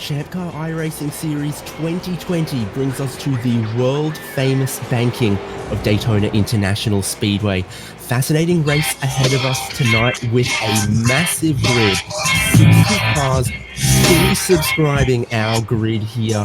ChampCar iRacing Series 2020 brings us to the world-famous banking of Daytona International Speedway. Fascinating race ahead of us tonight with a massive grid. 60 cars fully subscribing our grid here,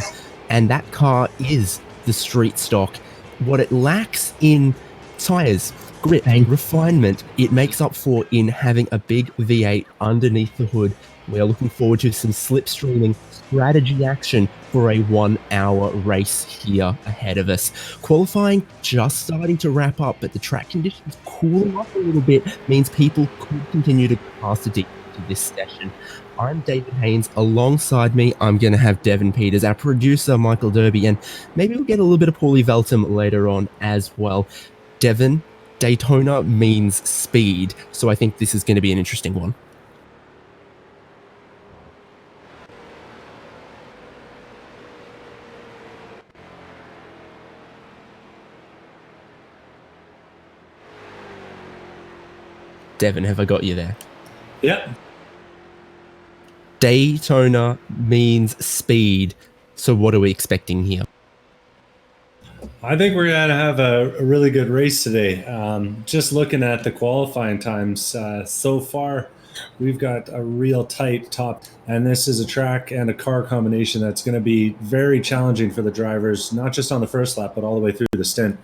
and that car is the street stock. What it lacks in tyres, grip, and refinement, it makes up for in having a big V8 underneath the hood. We are looking forward to some slipstreaming strategy action for a 1 hour race here ahead of us. Qualifying just starting to wrap up, but the track conditions cooling off a little bit means people could continue to go past the deep to this session. I'm David Haynes. Alongside me, I'm going to have Devin Peters, our producer, Michael Derby, and maybe we'll get a little bit of Paulie Veltum later on as well. Devin, Daytona means speed, so I think this is going to be an interesting one. Devin, have I got you there? Yeah. Daytona means speed, so what are we expecting here? I think we're going to have a really good race today. Just looking at the qualifying times so far, we've got a real tight top, and this is a track and a car combination that's going to be very challenging for the drivers, not just on the first lap, but all the way through the stint.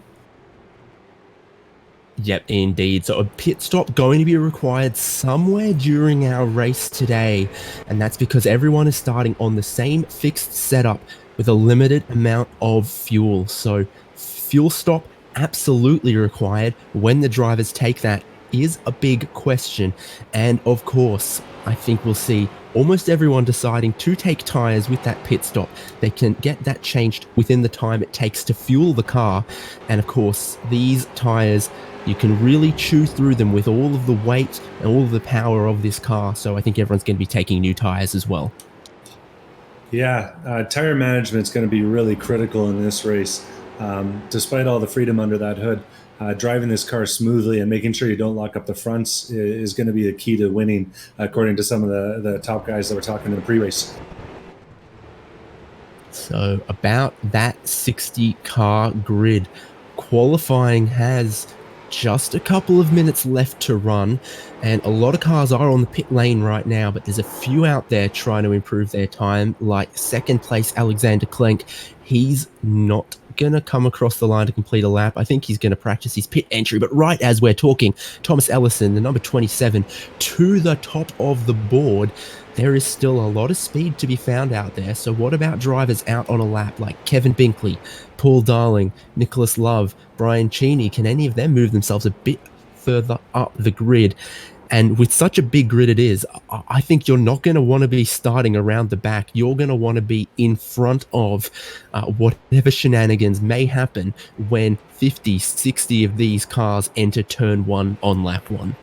Yep, indeed. So a pit stop going to be required somewhere during our race today, and that's because everyone is starting on the same fixed setup with a limited amount of fuel. So fuel stop absolutely required. When the drivers take that is a big question. And of course, I think we'll see almost everyone deciding to take tyres with that pit stop. They can get that changed within the time it takes to fuel the car. And of course, these tyres, you can really chew through them with all of the weight and all of the power of this car. So I think everyone's going to be taking new tyres as well. Yeah, tire management is going to be really critical in this race. Despite all the freedom under that hood, driving this car smoothly and making sure you don't lock up the fronts is going to be the key to winning, according to some of the top guys that were talking in the pre-race. So about that 60 car grid, qualifying has just a couple of minutes left to run, and a lot of cars are on the pit lane right now, but there's a few out there trying to improve their time, like second place Alexander Klenk. He's not gonna come across the line to complete a lap. I think he's gonna practice his pit entry, but right as we're talking, Thomas Ellison, the number 27, to the top of the board. There is still a lot of speed to be found out there. So what about drivers out on a lap like Kevin Binkley, Paul Darling, Nicholas Love, Brian Cheney? Can any of them move themselves a bit further up the grid? And with such a big grid it is, I think you're not going to want to be starting around the back. You're going to want to be in front of whatever shenanigans may happen when 50, 60 of these cars enter turn one on lap one.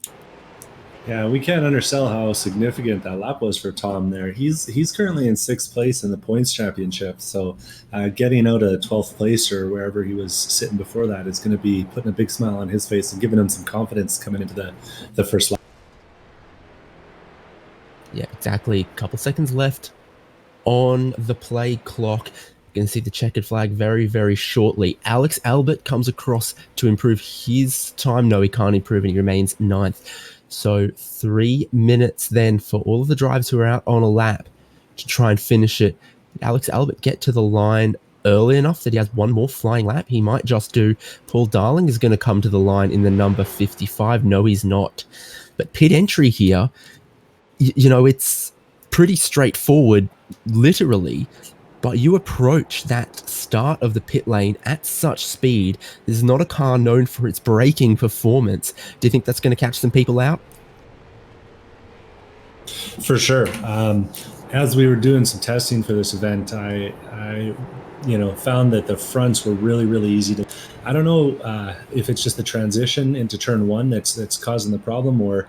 Yeah, we can't undersell how significant that lap was for Tom there. He's currently in 6th place in the points championship, so getting out of 12th place or wherever he was sitting before that is going to be putting a big smile on his face and giving him some confidence coming into the first lap. Yeah, exactly. A couple seconds left on the play clock. You're going to see the checkered flag very, very shortly. Alex Albert comes across to improve his time. No, he can't improve, and he remains 9th. So 3 minutes then for all of the drivers who are out on a lap to try and finish it. Did Alex Albert get to the line early enough that he has one more flying lap? He might just do. Paul Darling is going to come to the line in the number 55. No, he's not. But pit entry here, you know, it's pretty straightforward, literally. But you approach that start of the pit lane at such speed. This is not a car known for its braking performance. Do you think that's going to catch some people out? For sure. As we were doing some testing for this event, I found that the fronts were really, really easy to. I don't know if it's just the transition into turn one that's causing the problem, or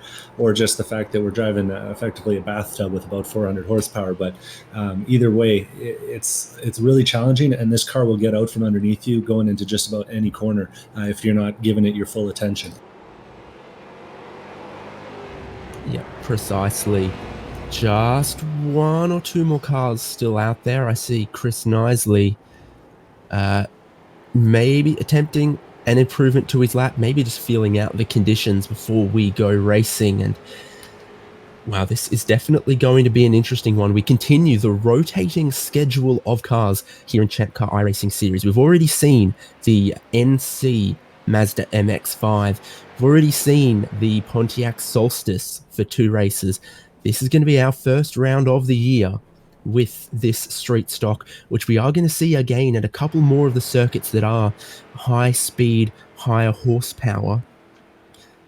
just the fact that we're driving effectively a bathtub with about 400 horsepower. But either way, it's really challenging, and this car will get out from underneath you going into just about any corner if you're not giving it your full attention. Yeah, precisely. just one or two more cars still out there. I see Chris Knisley maybe attempting an improvement to his lap, maybe just feeling out the conditions before we go racing. And wow, this is definitely going to be an interesting one. We continue the rotating schedule of cars here in ChampCar iRacing Series. We've already seen the NC Mazda MX-5. We've already seen the Pontiac Solstice for 2 races. This is going to be our first round of the year with this street stock, which we are going to see again at a couple more of the circuits that are high speed, higher horsepower.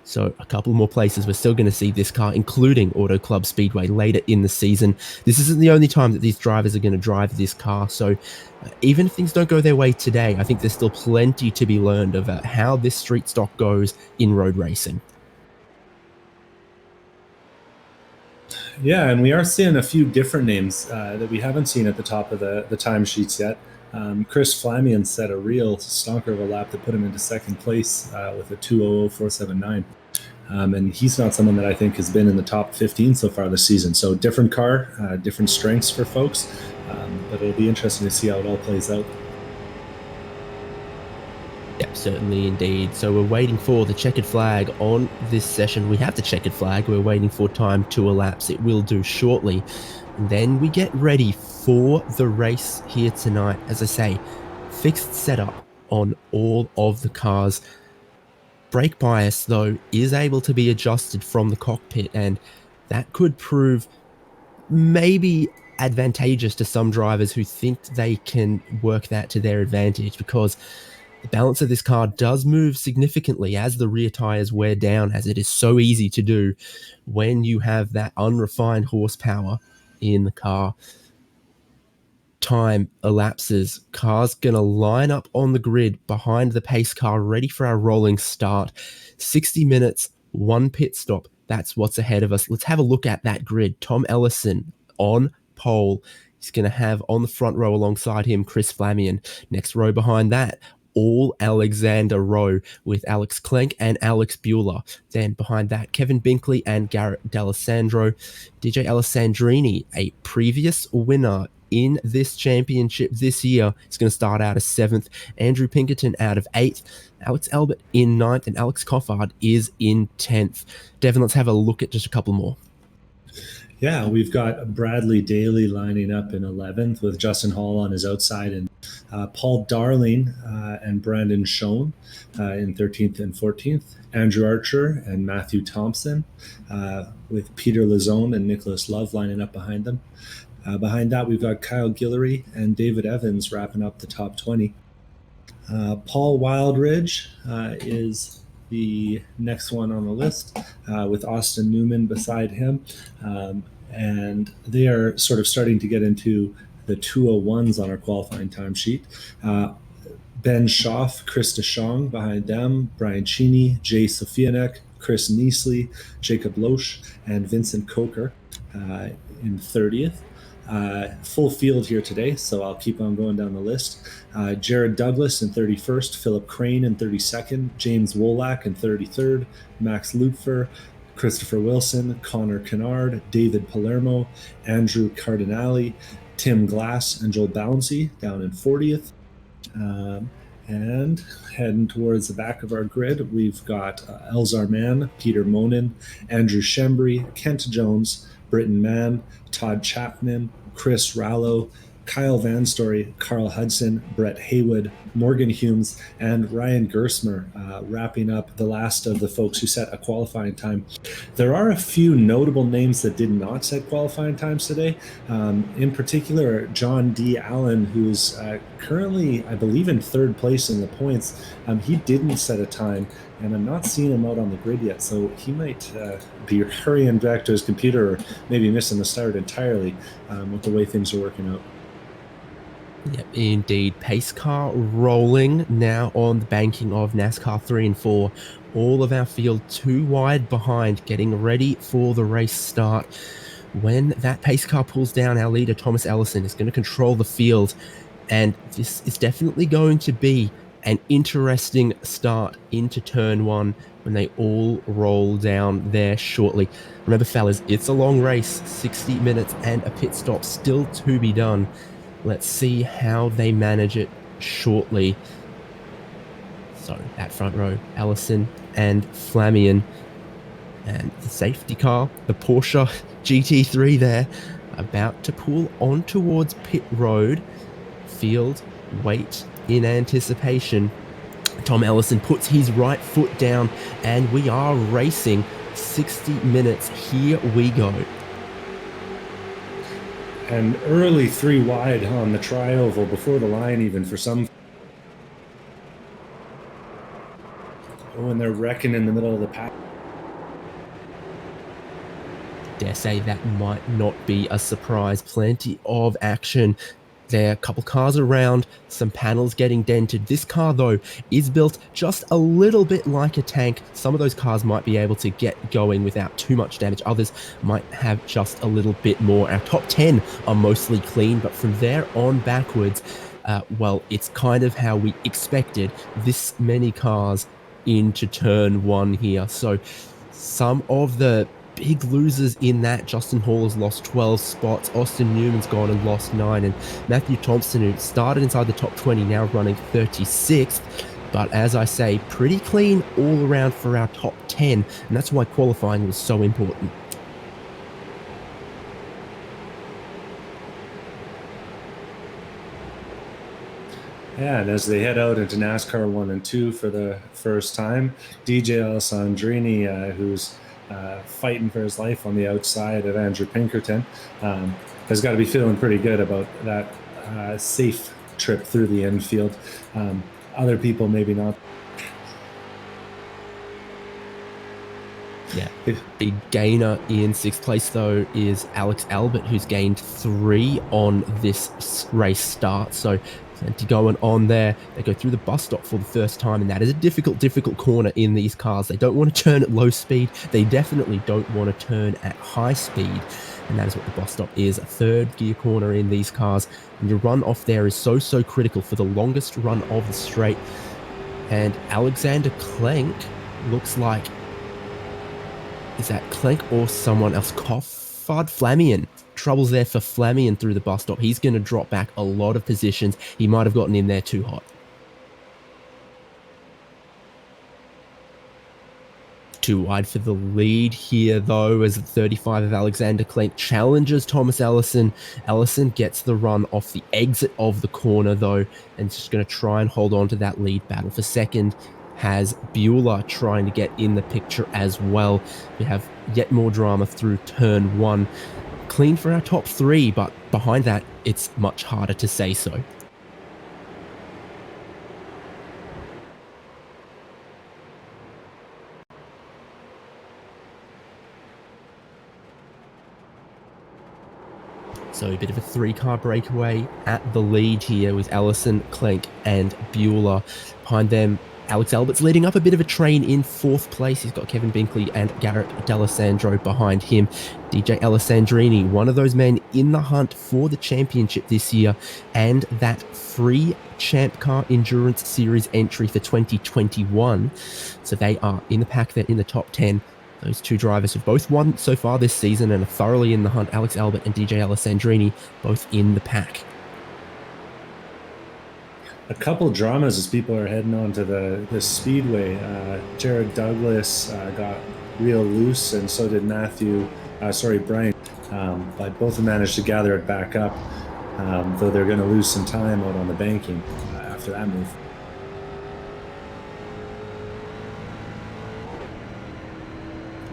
So a couple more places we're still going to see this car, including Auto Club Speedway later in the season. This isn't the only time that these drivers are going to drive this car. So even if things don't go their way today, I think there's still plenty to be learned of how this street stock goes in road racing. Yeah, and we are seeing a few different names that we haven't seen at the top of the timesheets yet. Chris Flamion set a real stonker of a lap that put him into second place with a 2:00.479. And he's not someone that I think has been in the top 15 so far this season. So different car, different strengths for folks, but it'll be interesting to see how it all plays out. Yeah, certainly indeed. So we're waiting for the checkered flag on this session. We have the checkered flag. We're waiting for time to elapse. It will do shortly. And then we get ready for the race here tonight. As I say, fixed setup on all of the cars. Brake bias, though, is able to be adjusted from the cockpit, and that could prove maybe advantageous to some drivers who think they can work that to their advantage, because the balance of this car does move significantly as the rear tires wear down, as it is so easy to do when you have that unrefined horsepower in the car. Time elapses. Car's going to line up on the grid behind the pace car, ready for our rolling start. 60 minutes, 1 pit stop. That's what's ahead of us. Let's have a look at that grid. Tom Ellison on pole. He's going to have on the front row alongside him Chris Flamion. Next row behind that, all Alexander Rowe with Alex Klenk and Alex Bueller. Then behind that, Kevin Binkley and Garrett D'Alessandro. DJ Alessandrini, a previous winner in this championship this year, is going to start out as 7th. Andrew Pinkerton out of 8th. Alex Albert in 9th, and Alex Coffard is in 10th. Devin, let's have a look at just a couple more. Yeah, we've got Bradley Daly lining up in 11th with Justin Hall on his outside, and Paul Darling and Brandon Schoen in 13th and 14th. Andrew Archer and Matthew Thompson with Peter Lazone and Nicholas Love lining up behind them. Behind that, we've got Kyle Guillory and David Evans wrapping up the top 20. Paul Wildridge is the next one on the list with Austin Newman beside him. And they are sort of starting to get into the 201s on our qualifying timesheet. Ben Schaff, Chris DeShong behind them, Brian Cheney, Jay Sofianek, Chris Neasley, Jacob Loesch, and Vincent Coker in 30th. Full field here today, so I'll keep on going down the list. Jared Douglas in 31st, Philip Crane in 32nd, James Wolak in 33rd, Max Lupfer, Christopher Wilson, Connor Kennard, David Palermo, Andrew Cardinali, Tim Glass, and Joel Bouncy down in 40th. And heading towards the back of our grid, we've got Elzar Mann, Peter Monin, Andrew Shembry, Kent Jones, Britton Mann, Todd Chapman, Chris Rallo, Kyle Van Story, Carl Hudson, Brett Haywood, Morgan Humes, and Ryan Gersmer wrapping up the last of the folks who set a qualifying time. There are a few notable names that did not set qualifying times today. In particular, John D. Allen, who's currently, I believe, in 3rd place in the points. He didn't set a time, and I'm not seeing him out on the grid yet, so he might be hurrying back to his computer or maybe missing the start entirely with the way things are working out. Yep, indeed. Pace car rolling now on the banking of NASCAR 3 and 4. All of our field 2 wide behind, getting ready for the race start. When that pace car pulls down, our leader, Thomas Ellison, is going to control the field. And this is definitely going to be An interesting start into turn one when they all roll down there shortly. Remember, fellas, it's a long race, 60 minutes and a pit stop still to be done. Let's see how they manage it shortly. So that front row, Allison and Flamian, and the safety car, the Porsche GT3 there, about to pull on towards pit road. Field wait in anticipation. Tom Ellison puts his right foot down, and we are racing 60 minutes. Here we go. And early 3 wide on the tri-oval before the line even for some. When they're wrecking in the middle of the pack. Dare say that might not be a surprise. Plenty of action. There are a couple cars around, some panels getting dented. This car, though, is built just a little bit like a tank. Some of those cars might be able to get going without too much damage. Others might have just a little bit more. Our top 10 are mostly clean, but from there on backwards, well, it's kind of how we expected. This many cars into turn one here. So some of the big losers in that: Justin Hall has lost 12 spots, Austin Newman's gone and lost 9, and Matthew Thompson, who started inside the top 20, now running 36th. But as I say, pretty clean all around for our top 10, and that's why qualifying was so important. Yeah, and as they head out into NASCAR 1 and 2 for the first time, DJ Alessandrini, who's fighting for his life on the outside of Andrew Pinkerton, has got to be feeling pretty good about that safe trip through the infield. Other people maybe not. Yeah, big gainer in 6th place, though, is Alex Albert, who's gained 3 on this race start. So plenty going on there. They go through the bus stop for the first time, and that is a difficult corner in these cars. They don't want to turn at low speed. They definitely don't want to turn at high speed, and that is what the bus stop is. A 3rd gear corner in these cars, and your run off there is so critical for the longest run of the straight. And Alexander Klenk looks like, is that Klenk or someone else? Coffard? Flamian. Troubles there for Flamian through the bus stop. He's going to drop back a lot of positions. He might have gotten in there too hot. Too wide for the lead here, though, as the 35 of Alexander Klenk challenges Thomas Ellison. Ellison gets the run off the exit of the corner, though, and is just going to try and hold on to that lead battle. For second has Bueller trying to get in the picture as well. We have yet more drama through turn one. Clean for our top 3, but behind that, it's much harder to say so. So a bit of a 3-car breakaway at the lead here with Ellison, Klenk, and Bueller. Behind them, Alex Albert's leading up a bit of a train in 4th place. He's got Kevin Binkley and Garrett D'Alessandro behind him. DJ Alessandrini, one of those men in the hunt for the championship this year, and that free ChampCar Endurance Series entry for 2021. So they are in the pack. They're in the top 10. Those 2 drivers have both won so far this season and are thoroughly in the hunt. Alex Albert and DJ Alessandrini both in the pack. A couple dramas as people are heading on to the speedway. Jared Douglas got real loose, and so did Brian. But both have managed to gather it back up, though they're going to lose some time out on the banking after that move.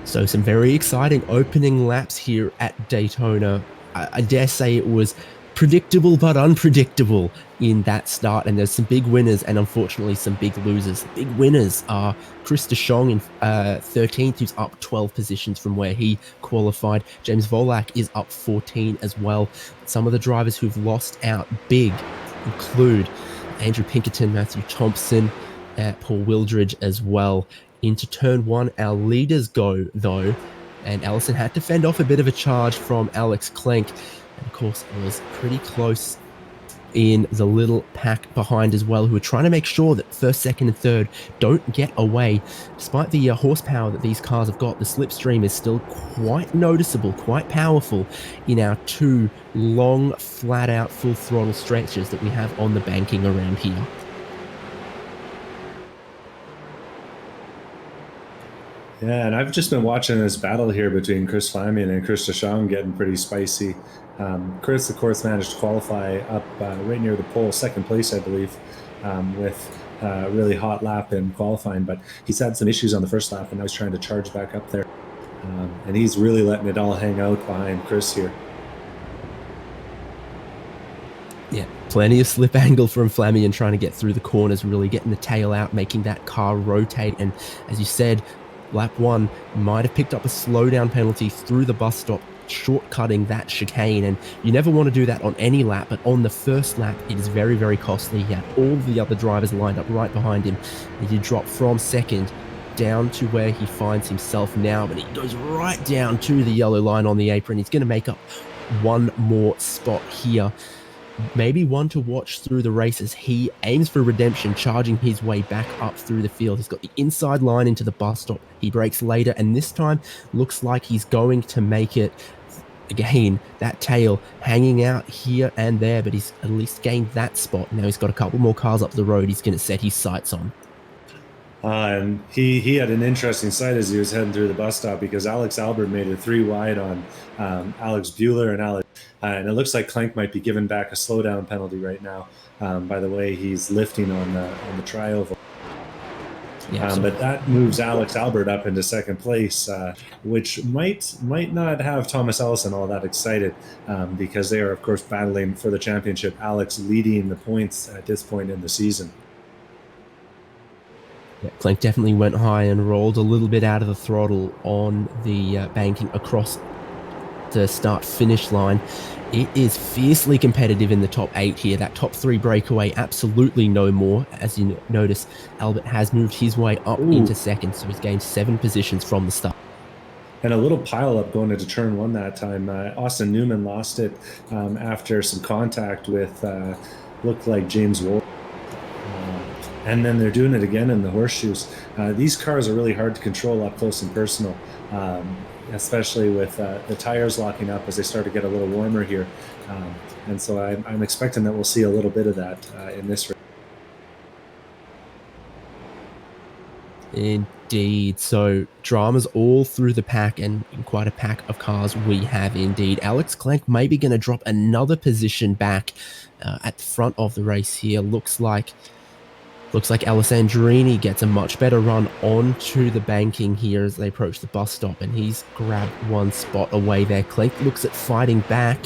So some very exciting opening laps here at Daytona. I dare say it was predictable but unpredictable in that start, and there's some big winners and unfortunately some big losers. The big winners are Chris DeShong in 13th, who's up 12 positions from where he qualified. James Volak is up 14 as well. Some of the drivers who've lost out big include Andrew Pinkerton, Matthew Thompson, Paul Wildridge as well. Into turn one, our leaders go, though, and Ellison had to fend off a bit of a charge from Alex Klenk. And of course, it was pretty close in the little pack behind as well, who are trying to make sure that first, second, and third don't get away. Despite the horsepower that these cars have got, the slipstream is still quite noticeable, quite powerful in our two long, flat-out, full-throttle stretches that we have on the banking around here. Yeah, and I've just been watching this battle here between Chris Flamion and Chris Deschamps getting pretty spicy. Chris, of course, managed to qualify up right near the pole, second place, I believe, with a really hot lap in qualifying. But he's had some issues on the first lap, and now he's trying to charge back up there. And he's really letting it all hang out behind Chris here. Yeah, plenty of slip angle from Flamion trying to get through the corners, really getting the tail out, making that car rotate. And as you said, lap one might have picked up a slowdown penalty through the bus stop, shortcutting that chicane. And you never want to do that on any lap, but on the first lap, it is very, very costly. He had all the other drivers lined up right behind him. He did drop from second down to where he finds himself now, but he goes right down to the yellow line on the apron. He's going to make up one more spot here. Maybe one to watch through the race as he aims for redemption, charging his way back up through the field. He's got the inside line into the bus stop. He brakes later, and this time looks like he's going to make it. Again, that tail hanging out here and there, but he's at least gained that spot. Now he's got a couple more cars up the road he's going to set his sights on. And he had an interesting sight as he was heading through the bus stop, because Alex Albert made it 3 wide on Alex Bueller and Alex. And it looks like Clank might be giving back a slowdown penalty right now, by the way he's lifting on the tri-oval. Yeah, but that moves Alex Albert up into second place, which might not have Thomas Ellison all that excited, because they are, of course, battling for the championship. Alex leading the points at this point in the season. Yeah, Clank definitely went high and rolled a little bit out of the throttle on the banking across the start-finish line. It is fiercely competitive in the top 8 here. That top 3 breakaway, absolutely no more. As you notice, Albert has moved his way up into second, so he's gained 7 positions from the start. And a little pile-up going into turn 1 that time. Austin Newman lost it after some contact with, looked like James Wolf. And then they're doing it again in the horseshoes. These cars are really hard to control up close and personal, especially with the tires locking up as they start to get a little warmer here. And so I'm expecting that we'll see a little bit of that in this race. Indeed. So dramas all through the pack, and quite a pack of cars we have indeed. Alex Clank maybe going to drop another position back at the front of the race here. Looks like Alessandrini gets a much better run onto the banking here as they approach the bus stop, and he's grabbed one spot away there. Clank looks at fighting back.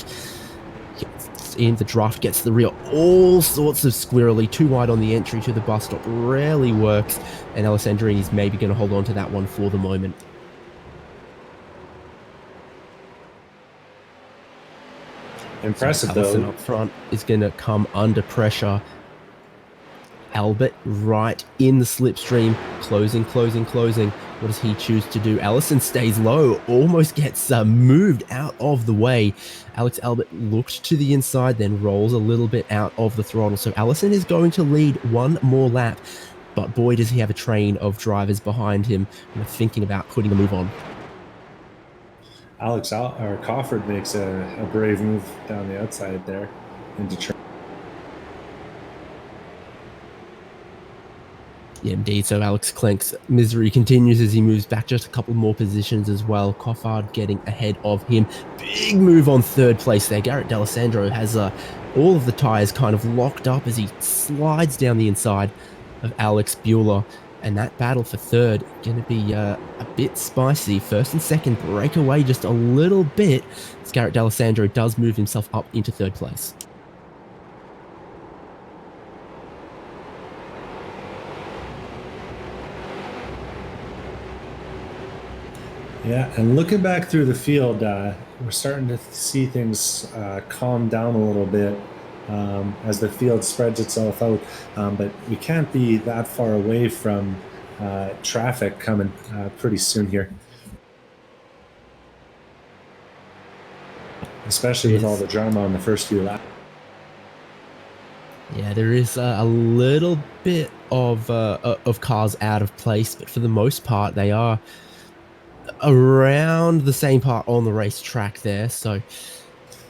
In the draft, gets the rear, all sorts of squirrely, 2 wide on the entry to the bus stop, rarely works, and Alessandrini's maybe going to hold on to that one for the moment. Impressive, so Allison though. Up front is going to come under pressure. Albert right in the slipstream, closing. What does he choose to do? Allison stays low, almost gets moved out of the way. Alex Albert looked to the inside, then rolls a little bit out of the throttle. So Allison is going to lead one more lap, but boy, does he have a train of drivers behind him thinking about putting a move on. Crawford makes a brave move down the outside there into turn. Yeah, indeed. So Alex Clank's misery continues as he moves back just a couple more positions as well. Coffard getting ahead of him. Big move on third place there. Garrett D'Alessandro has all of the tires kind of locked up as he slides down the inside of Alex Bueller. And that battle for third going to be a bit spicy. First and second break away just a little bit as Garrett D'Alessandro does move himself up into third place. Yeah, and looking back through the field, we're starting to see things calm down a little bit as the field spreads itself out. But we can't be that far away from traffic coming pretty soon here, especially with all the drama on the first few laps. Yeah, there is a little bit of cars out of place, but for the most part, they are around the same part on the racetrack there. So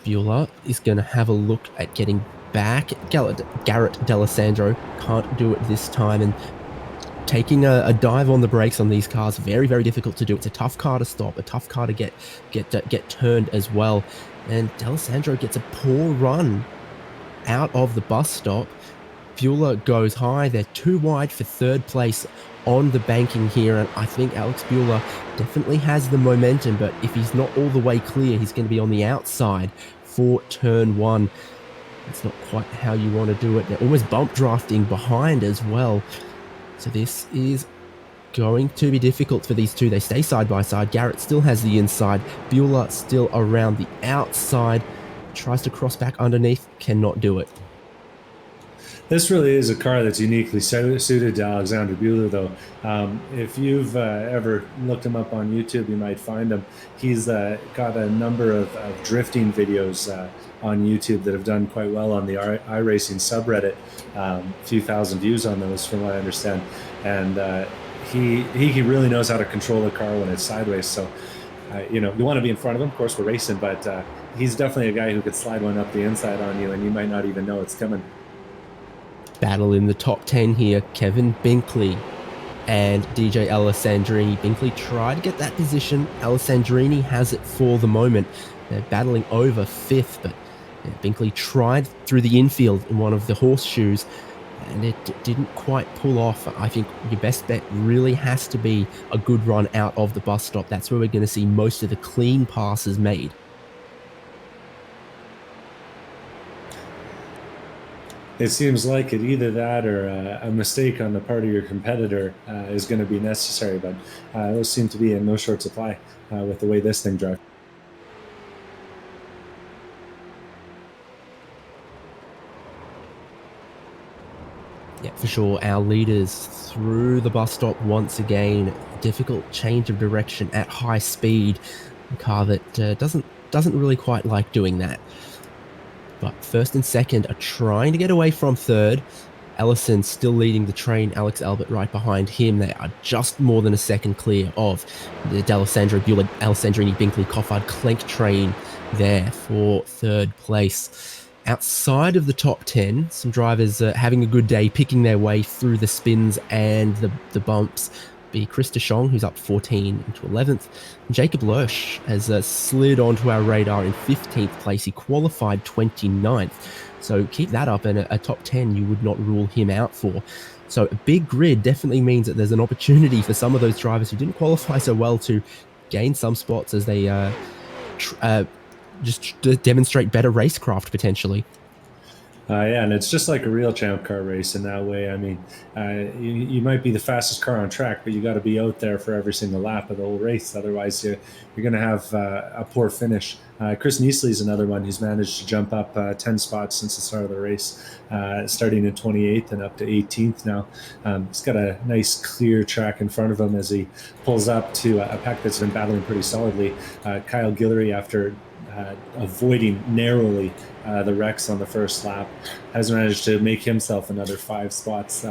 Bueller is going to have a look at getting back. Garrett D'Alessandro can't do it this time, and taking a dive on the brakes on these cars, very, very difficult to do. It's a tough car to stop, a tough car to get turned as well. And D'Alessandro gets a poor run out of the bus stop. Bueller goes high. They're too wide for third place on the banking here. And I think Alex Bueller definitely has the momentum, but if he's not all the way clear, he's going to be on the outside for turn one. That's not quite how you want to do it. They're almost bump drafting behind as well. So this is going to be difficult for these two. They stay side by side. Garrett still has the inside. Bueller still around the outside. Tries to cross back underneath. Cannot do it. This really is a car that's uniquely suited to Alexander Bueller, though. If you've ever looked him up on YouTube, you might find him. He's got a number of drifting videos on YouTube that have done quite well on the iRacing subreddit. A few thousand views on those, from what I understand. And he really knows how to control a car when it's sideways. So, you want to be in front of him. Of course, we're racing, but he's definitely a guy who could slide one up the inside on you, and you might not even know it's coming. Battle in the top 10 here. Kevin Binkley and DJ Alessandrini. Binkley tried to get that position. Alessandrini has it for the moment. They're battling over fifth, but Binkley tried through the infield in one of the horseshoes, and it didn't quite pull off. I think your best bet really has to be a good run out of the bus stop. That's where we're going to see most of the clean passes made. It seems like it, either that or a mistake on the part of your competitor is going to be necessary, but those seem to be in no short supply with the way this thing drives. Yeah, for sure. Our leaders through the bus stop once again. Difficult change of direction at high speed. A car that doesn't really quite like doing that. But first and second are trying to get away from third. Ellison still leading the train. Alex Albert right behind him. They are just more than a second clear of the D'Alessandro, Bueller, Alessandrini, Binkley, Coffard, Clenk train there for third place. Outside of the top 10, some drivers having a good day, picking their way through the spins and the bumps. Be Chris DeShong, who's up 14 into 11th. Jacob Lersch has slid onto our radar in 15th place. He qualified 29th. So keep that up, and a top 10 you would not rule him out for. So a big grid definitely means that there's an opportunity for some of those drivers who didn't qualify so well to gain some spots as they just demonstrate better racecraft potentially. Yeah, and it's just like a real champ car race in that way. I mean, you might be the fastest car on track, but you got to be out there for every single lap of the whole race. Otherwise, you're going to have a poor finish. Chris Neasley is another one who's managed to jump up 10 spots since the start of the race, starting at 28th and up to 18th now. He's got a nice clear track in front of him as he pulls up to a pack that's been battling pretty solidly. Kyle Guillory, after avoiding narrowly the wrecks on the first lap, has managed to make himself another 5 spots,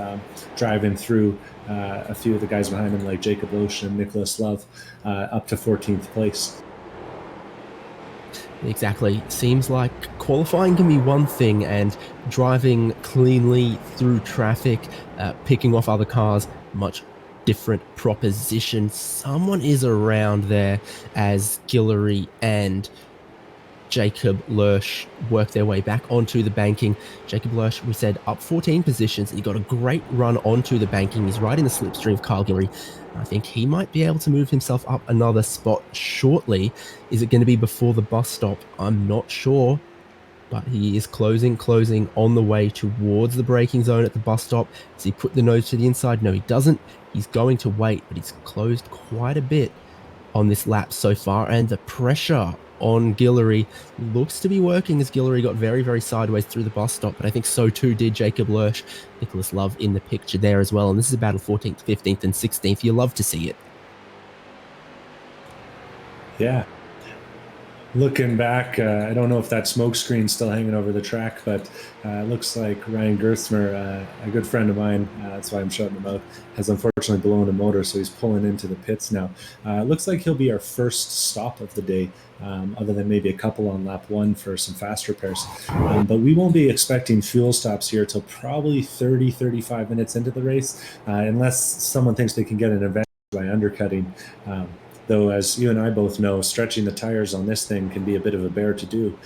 driving through a few of the guys behind him like Jacob Loesch and Nicholas Love up to 14th place. Exactly. Seems like qualifying can be one thing, and driving cleanly through traffic, picking off other cars, much different proposition. Someone is around there as Guillory and Jacob Lersch work their way back onto the banking. Jacob Lersch, we said, up 14 positions. He got a great run onto the banking. He's right in the slipstream of Kyle Guillory. I think he might be able to move himself up another spot shortly. Is it going to be before the bus stop? I'm not sure. But he is closing on the way towards the braking zone at the bus stop. Does he put the nose to the inside? No, he doesn't. He's going to wait, but he's closed quite a bit on this lap so far. And the pressure on Guillory looks to be working, as Guillory got very, very sideways through the bus stop, but I think so too did Jacob Lersch. Nicholas Love in the picture there as well, and this is a battle 14th, 15th, and 16th. You love to see it. Yeah. Looking back, I don't know if that smoke screen's still hanging over the track, but it looks like Ryan Gerstmer, a good friend of mine, that's why I'm shouting him out, has unfortunately blown a motor, so he's pulling into the pits now. It looks like he'll be our first stop of the day, other than maybe a couple on lap one for some fast repairs. But we won't be expecting fuel stops here till probably 30, 35 minutes into the race, unless someone thinks they can get an advantage by undercutting. Though, as you and I both know, stretching the tires on this thing can be a bit of a bear to do,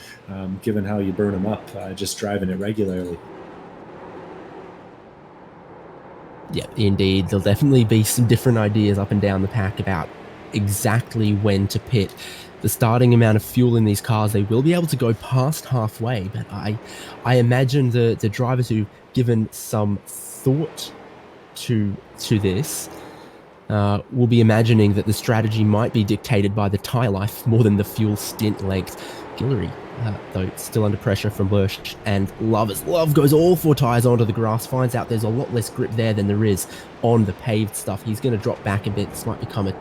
given how you burn them up just driving it regularly. Yeah, indeed. There'll definitely be some different ideas up and down the pack about exactly when to pit. The starting amount of fuel in these cars, they will be able to go past halfway, but I imagine the drivers who've given some thought to this will be imagining that the strategy might be dictated by the tyre life more than the fuel stint length. Guillory, though, still under pressure from Lersch, and Love goes all four tyres onto the grass, finds out there's a lot less grip there than there is on the paved stuff. He's going to drop back a bit. This might become a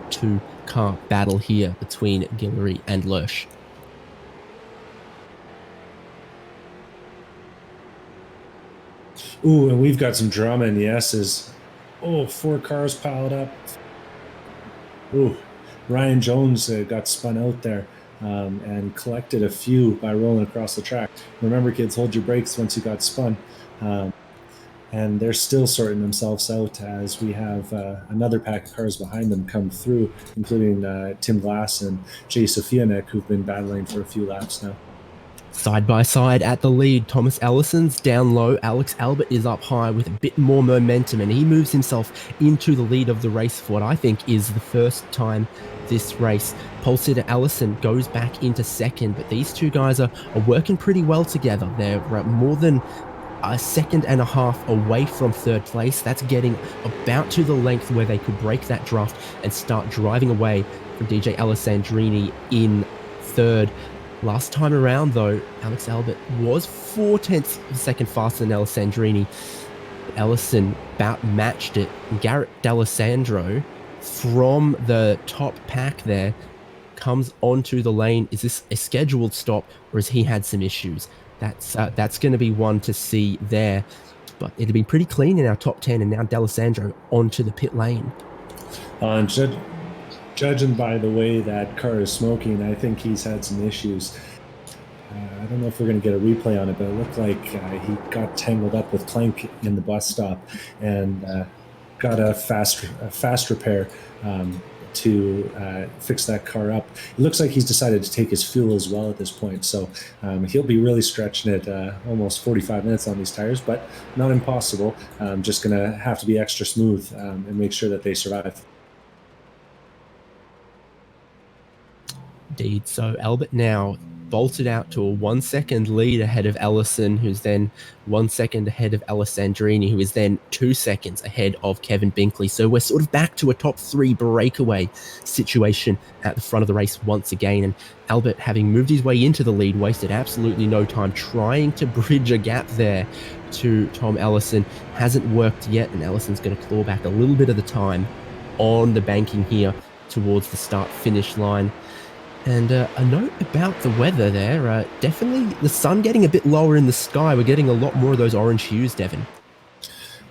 two-car battle here between Guillory and Lersch. Ooh, and we've got some drama in the S's. Oh, 4 cars piled up. Ooh, Ryan Jones got spun out there and collected a few by rolling across the track. Remember, kids, hold your brakes once you got spun. And they're still sorting themselves out as we have another pack of cars behind them come through, including Tim Glass and Jay Sofianek, who've been battling for a few laps now. Side by side at the lead, Thomas Ellison's down low. Alex Albert is up high with a bit more momentum, and he moves himself into the lead of the race for what I think is the first time this race. Pole sitter Ellison goes back into second, but these two guys are working pretty well together. They're more than a second and a half away from third place. That's getting about to the length where they could break that draft and start driving away from DJ Alessandrini in third. Last time around, though, Alex Albert was 0.4 of a second faster than Alessandrini. Ellison about matched it. Garrett D'Alessandro from the top pack there comes onto the lane. Is this a scheduled stop, or has he had some issues? That's going to be one to see there. But it'd been pretty clean in our top 10, and now D'Alessandro onto the pit lane. Judging by the way that car is smoking, I think he's had some issues. I don't know if we're going to get a replay on it, but it looked like he got tangled up with Clank in the bus stop and got a fast repair to fix that car up. It looks like he's decided to take his fuel as well at this point, so he'll be really stretching it almost 45 minutes on these tires, but not impossible. Just going to have to be extra smooth and make sure that they survive. Indeed. So Albert now bolted out to a 1 second lead ahead of Ellison, who's then 1 second ahead of Alessandrini, who is then 2 seconds ahead of Kevin Binkley. So we're sort of back to a top 3 breakaway situation at the front of the race once again. And Albert, having moved his way into the lead, wasted absolutely no time trying to bridge a gap there to Tom Ellison. Hasn't worked yet, and Ellison's going to claw back a little bit of the time on the banking here towards the start-finish line. And a note about the weather there, definitely the sun getting a bit lower in the sky. We're getting a lot more of those orange hues, Devin.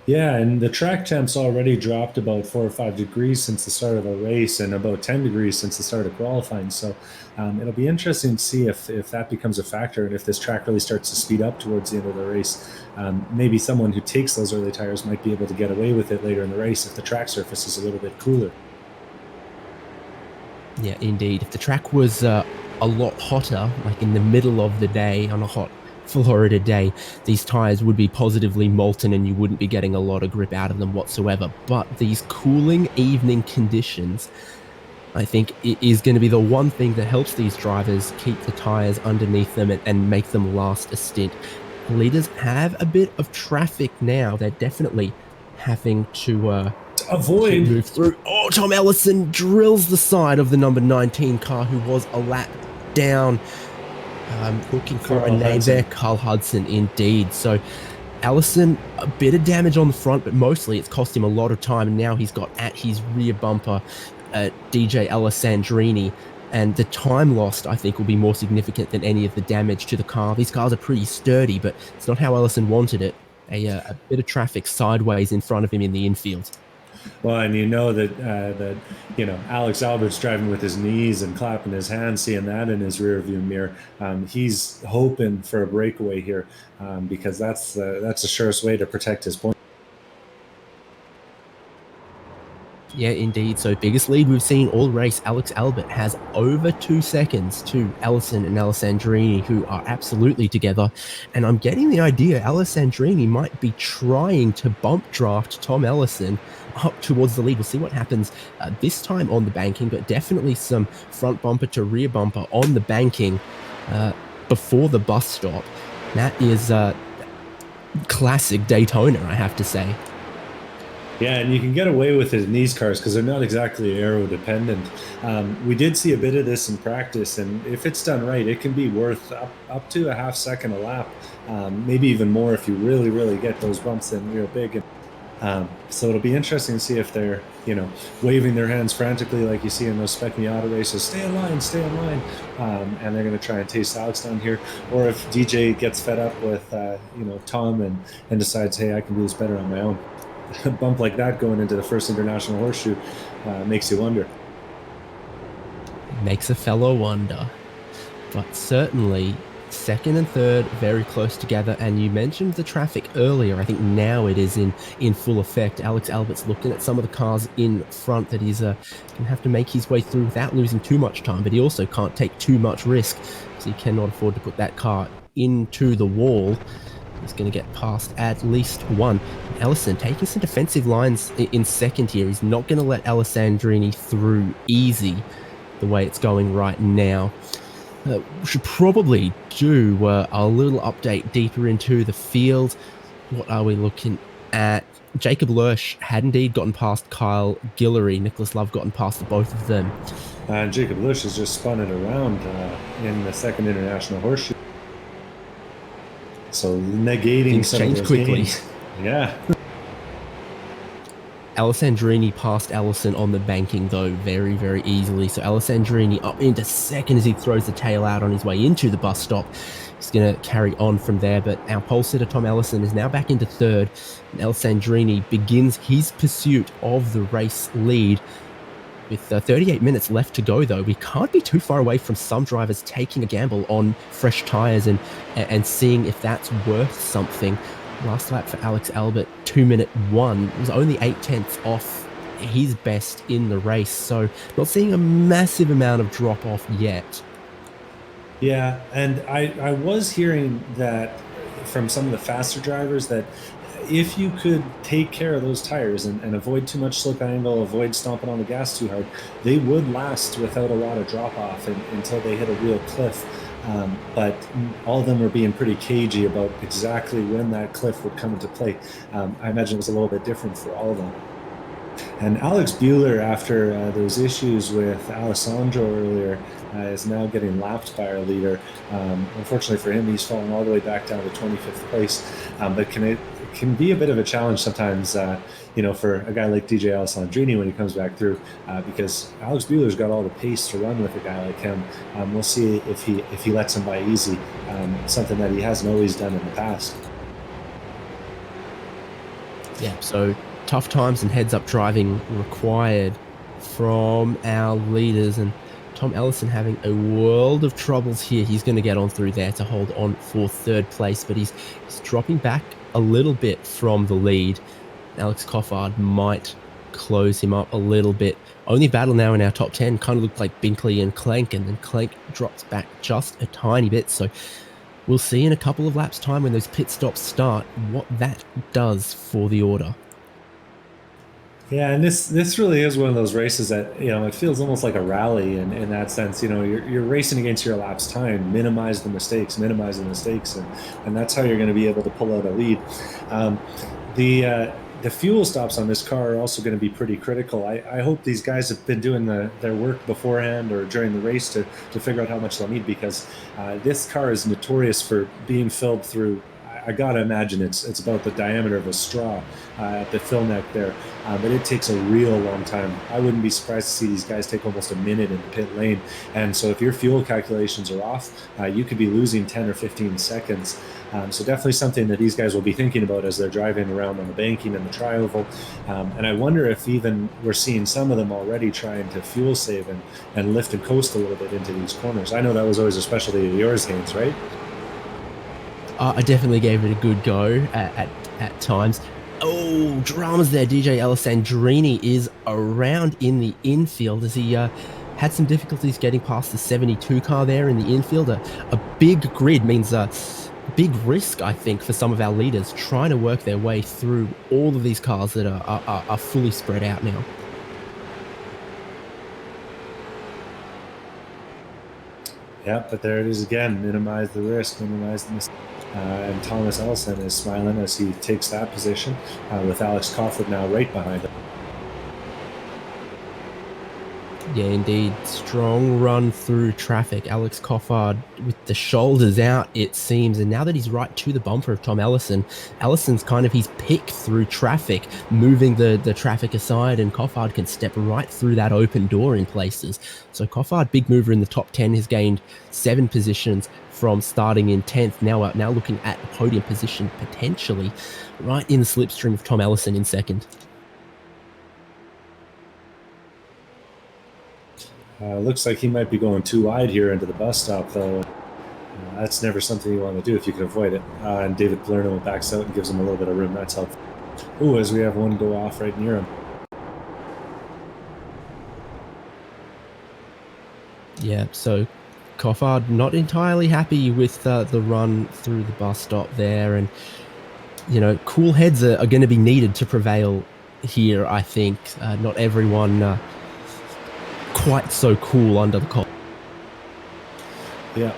Yeah, and the track temp's already dropped about 4 or 5 degrees since the start of the race and about 10 degrees since the start of qualifying. So it'll be interesting to see if that becomes a factor and if this track really starts to speed up towards the end of the race. Maybe someone who takes those early tires might be able to get away with it later in the race if the track surface is a little bit cooler. Yeah, indeed. If the track was a lot hotter, like in the middle of the day on a hot Florida day, these tires would be positively molten and you wouldn't be getting a lot of grip out of them whatsoever. But these cooling evening conditions, I think it is going to be the one thing that helps these drivers keep the tires underneath them and make them last a stint. Leaders have a bit of traffic now. They're definitely having to avoid move through. Oh, Tom Ellison drills the side of the number 19 car, who was a lap down. Looking for a name there, Carl Hudson, indeed. So Ellison, a bit of damage on the front, but mostly it's cost him a lot of time, and now he's got at his rear bumper DJ Alessandrini And the time lost, I think, will be more significant than any of the damage to the car. These cars are pretty sturdy, but it's not how Ellison wanted it. A bit of traffic sideways in front of him in the infield. Well, and that Alex Albert's driving with his knees and clapping his hands, seeing that in his rearview mirror. He's hoping for a breakaway here because that's the surest way to protect his point. Yeah, indeed. So biggest lead we've seen all race. Alex Albert has over 2 seconds to Ellison and Alessandrini, who are absolutely together. And I'm getting the idea Alessandrini might be trying to bump draft Tom Ellison up towards the lead. We'll see what happens this time on the banking, but definitely some front bumper to rear bumper on the banking before the bus stop. That is classic Daytona, I have to say. Yeah, and you can get away with it in these cars because they're not exactly aero dependent. We did see a bit of this in practice, and if it's done right, it can be worth up to a half second a lap, maybe even more if you really, really get those bumps in real big. So it'll be interesting to see if they're, waving their hands frantically like you see in those Spec Miata races, stay in line, and they're going to try and taste Alex down here, or if DJ gets fed up with, Tom and decides, hey, I can do this better on my own. A bump like that going into the first international horseshoe makes you wonder. Makes a fellow wonder. But certainly, second and third very close together. And you mentioned the traffic earlier. I think now it is in full effect. Alex Albert's looking at some of the cars in front that he's going to have to make his way through without losing too much time. But he also can't take too much risk, because he cannot afford to put that car into the wall. He's going to get past at least one. Ellison taking some defensive lines in second here. He's not going to let Alessandrini through easy the way it's going right now. We should probably do a little update deeper into the field. What are we looking at? Jacob Lurch had indeed gotten past Kyle Guillory. Nicholas Love gotten past both of them. Jacob Lurch has just spun it around in the second international horseshoe. So negating things some change of those quickly. gains. Yeah. Alessandrini passed Ellison on the banking, though, very, very easily. So Alessandrini up into second as he throws the tail out on his way into the bus stop. He's going to carry on from there, but our pole sitter, Tom Ellison, is now back into third. And Alessandrini begins his pursuit of the race lead. With 38 minutes left to go, though, we can't be too far away from some drivers taking a gamble on fresh tyres and seeing if that's worth something. Last lap for Alex Albert, 2-minute 1, was only 0.8 off his best in the race, so not seeing a massive amount of drop off yet. Yeah, and I was hearing that from some of the faster drivers that if you could take care of those tires and avoid too much slip angle, avoid stomping on the gas too hard, they would last without a lot of drop off until they hit a real cliff. But all of them were being pretty cagey about exactly when that cliff would come into play. I imagine it was a little bit different for all of them. And Alex Buehler, after those issues with Alessandro earlier, is now getting lapped by our leader. Unfortunately for him, he's fallen all the way back down to 25th place. But can be a bit of a challenge sometimes, for a guy like DJ Alessandrini when he comes back through, because Alex Buehler's got all the pace to run with a guy like him. We'll see if he lets him by easy, something that he hasn't always done in the past. Yeah, so tough times and heads-up driving required from our leaders, and Tom Ellison having a world of troubles here. He's going to get on through there to hold on for third place, but he's dropping back a little bit from the lead. Alex Coffard might close him up a little bit. Only battle now in our top 10 kind of looked like Binkley and Clank, and then Clank drops back just a tiny bit. So we'll see in a couple of laps' time when those pit stops start what that does for the order. Yeah, and this really is one of those races that, it feels almost like a rally in that sense. You're racing against your elapsed time, minimize the mistakes, and that's how you're going to be able to pull out a lead. The fuel stops on this car are also going to be pretty critical. I hope these guys have been doing their work beforehand or during the race to figure out how much they'll need, because this car is notorious for being filled through, I gotta imagine it's about the diameter of a straw at the fill neck there, but it takes a real long time. I wouldn't be surprised to see these guys take almost a minute in the pit lane, and so if your fuel calculations are off, you could be losing 10 or 15 seconds. So definitely something that these guys will be thinking about as they're driving around on the banking and the tri-oval. And I wonder if even we're seeing some of them already trying to fuel save and lift and coast a little bit into these corners. I know that was always a specialty of yours, Haynes, right? I definitely gave it a good go at times. Oh, dramas there. DJ Alessandrini is around in the infield as he had some difficulties getting past the 72 car there in the infield. A big grid means big risk, I think, for some of our leaders trying to work their way through all of these cars that are fully spread out now. Yeah, but there it is again. Minimize the risk, minimize the mistake. And Thomas Ellison is smiling as he takes that position with Alex Cofford now right behind him. Yeah, indeed. Strong run through traffic. Alex Coffard with the shoulders out, it seems. And now that he's right to the bumper of Tom Ellison, Ellison's kind of his pick through traffic, moving the traffic aside, and Coffard can step right through that open door in places. So Coffard, big mover in the top 10, has gained 7 positions from starting in 10th. Now looking at the podium position, potentially right in the slipstream of Tom Ellison in second. Looks like he might be going too wide here into the bus stop, though. That's never something you want to do if you can avoid it. And David Palermo backs out and gives him a little bit of room. That's helpful. Ooh, as we have one go off right near him. Yeah, so Coffard not entirely happy with the run through the bus stop there. And, you know, cool heads are going to be needed to prevail here, I think. Not everyone quite so cool under the collar. Yeah.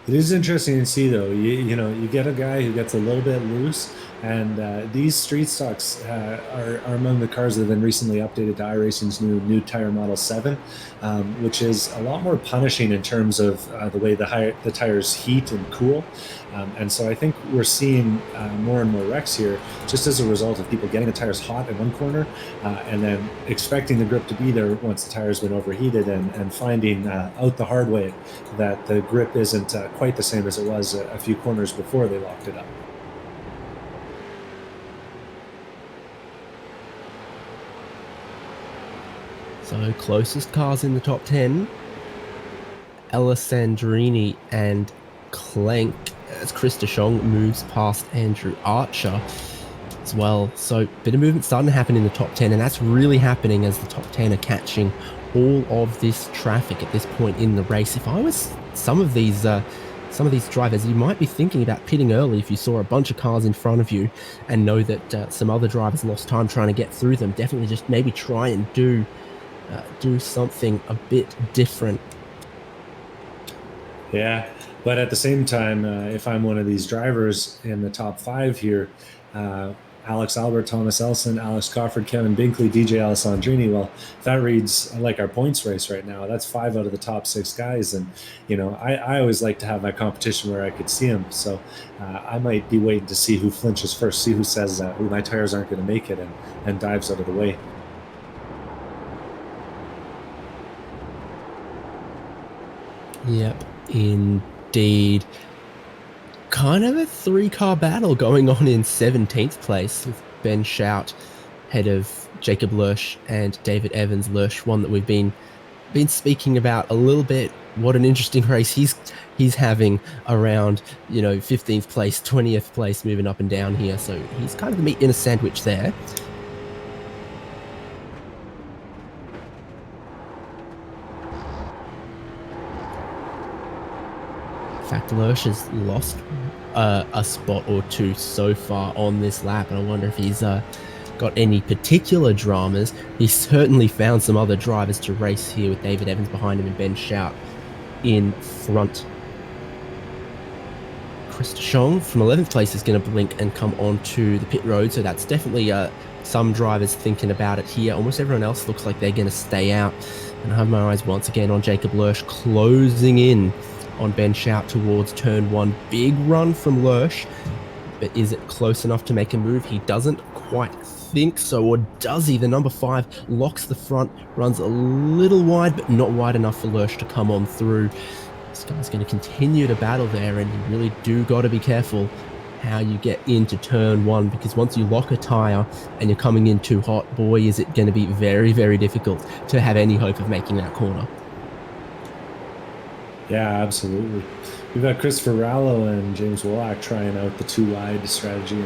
It is interesting to see, though. You know, you get a guy who gets a little bit loose, and these street stocks are among the cars that have been recently updated to iRacing's new tire model 7, which is a lot more punishing in terms of the way the tires heat and cool. And so I think we're seeing more and more wrecks here just as a result of people getting the tires hot in one corner and then expecting the grip to be there once the tire's been overheated, and finding out the hard way that the grip isn't quite the same as it was a few corners before they locked it up. So closest cars in the top 10, Alessandrini and Clank, as Chris DeShong moves past Andrew Archer as well. So bit of movement starting to happen in the top 10, and that's really happening as the top 10 are catching all of this traffic at this point in the race. If I was some of these drivers, you might be thinking about pitting early if you saw a bunch of cars in front of you and know that some other drivers lost time trying to get through them. Definitely just maybe try and do something a bit different. Yeah, but at the same time, if I'm one of these drivers in the top 5 here, Alex Albert, Thomas Ellison, Alex Cofford, Kevin Binkley, DJ Alessandrini, well, that reads like our points race right now. That's 5 out of the top 6 guys. And, you know, I always like to have my competition where I could see them. So I might be waiting to see who flinches first, see who says who my tires aren't going to make it, and dives out of the way. Yep, indeed. Kind of a 3-car battle going on in 17th place with Ben Shout ahead of Jacob Lurch and David Evans. Lurch, one that we've been speaking about a little bit. What an interesting race he's having around, you know, 15th place, 20th place, moving up and down here. So he's kind of the meat in a sandwich there. In fact, Lurch has lost a spot or 2 so far on this lap, and I wonder if he's got any particular dramas. He's certainly found some other drivers to race here with David Evans behind him and Ben Shout in front. Chris DeShong from 11th place is going to blink and come onto the pit road, so that's definitely some drivers thinking about it here. Almost everyone else looks like they're going to stay out, and I have my eyes once again on Jacob Lurch closing in on Ben Shout towards turn 1. Big run from Lurch, but is it close enough to make a move? He doesn't quite think so, or does he? The number 5 locks the front, runs a little wide, but not wide enough for Lurch to come on through. This guy's going to continue to battle there, and you really do got to be careful how you get into turn 1, because once you lock a tire and you're coming in too hot, boy, is it going to be very, very difficult to have any hope of making that corner. Yeah, absolutely. We've got Christopher Rallo and James Wolak trying out the 2-wide strategy.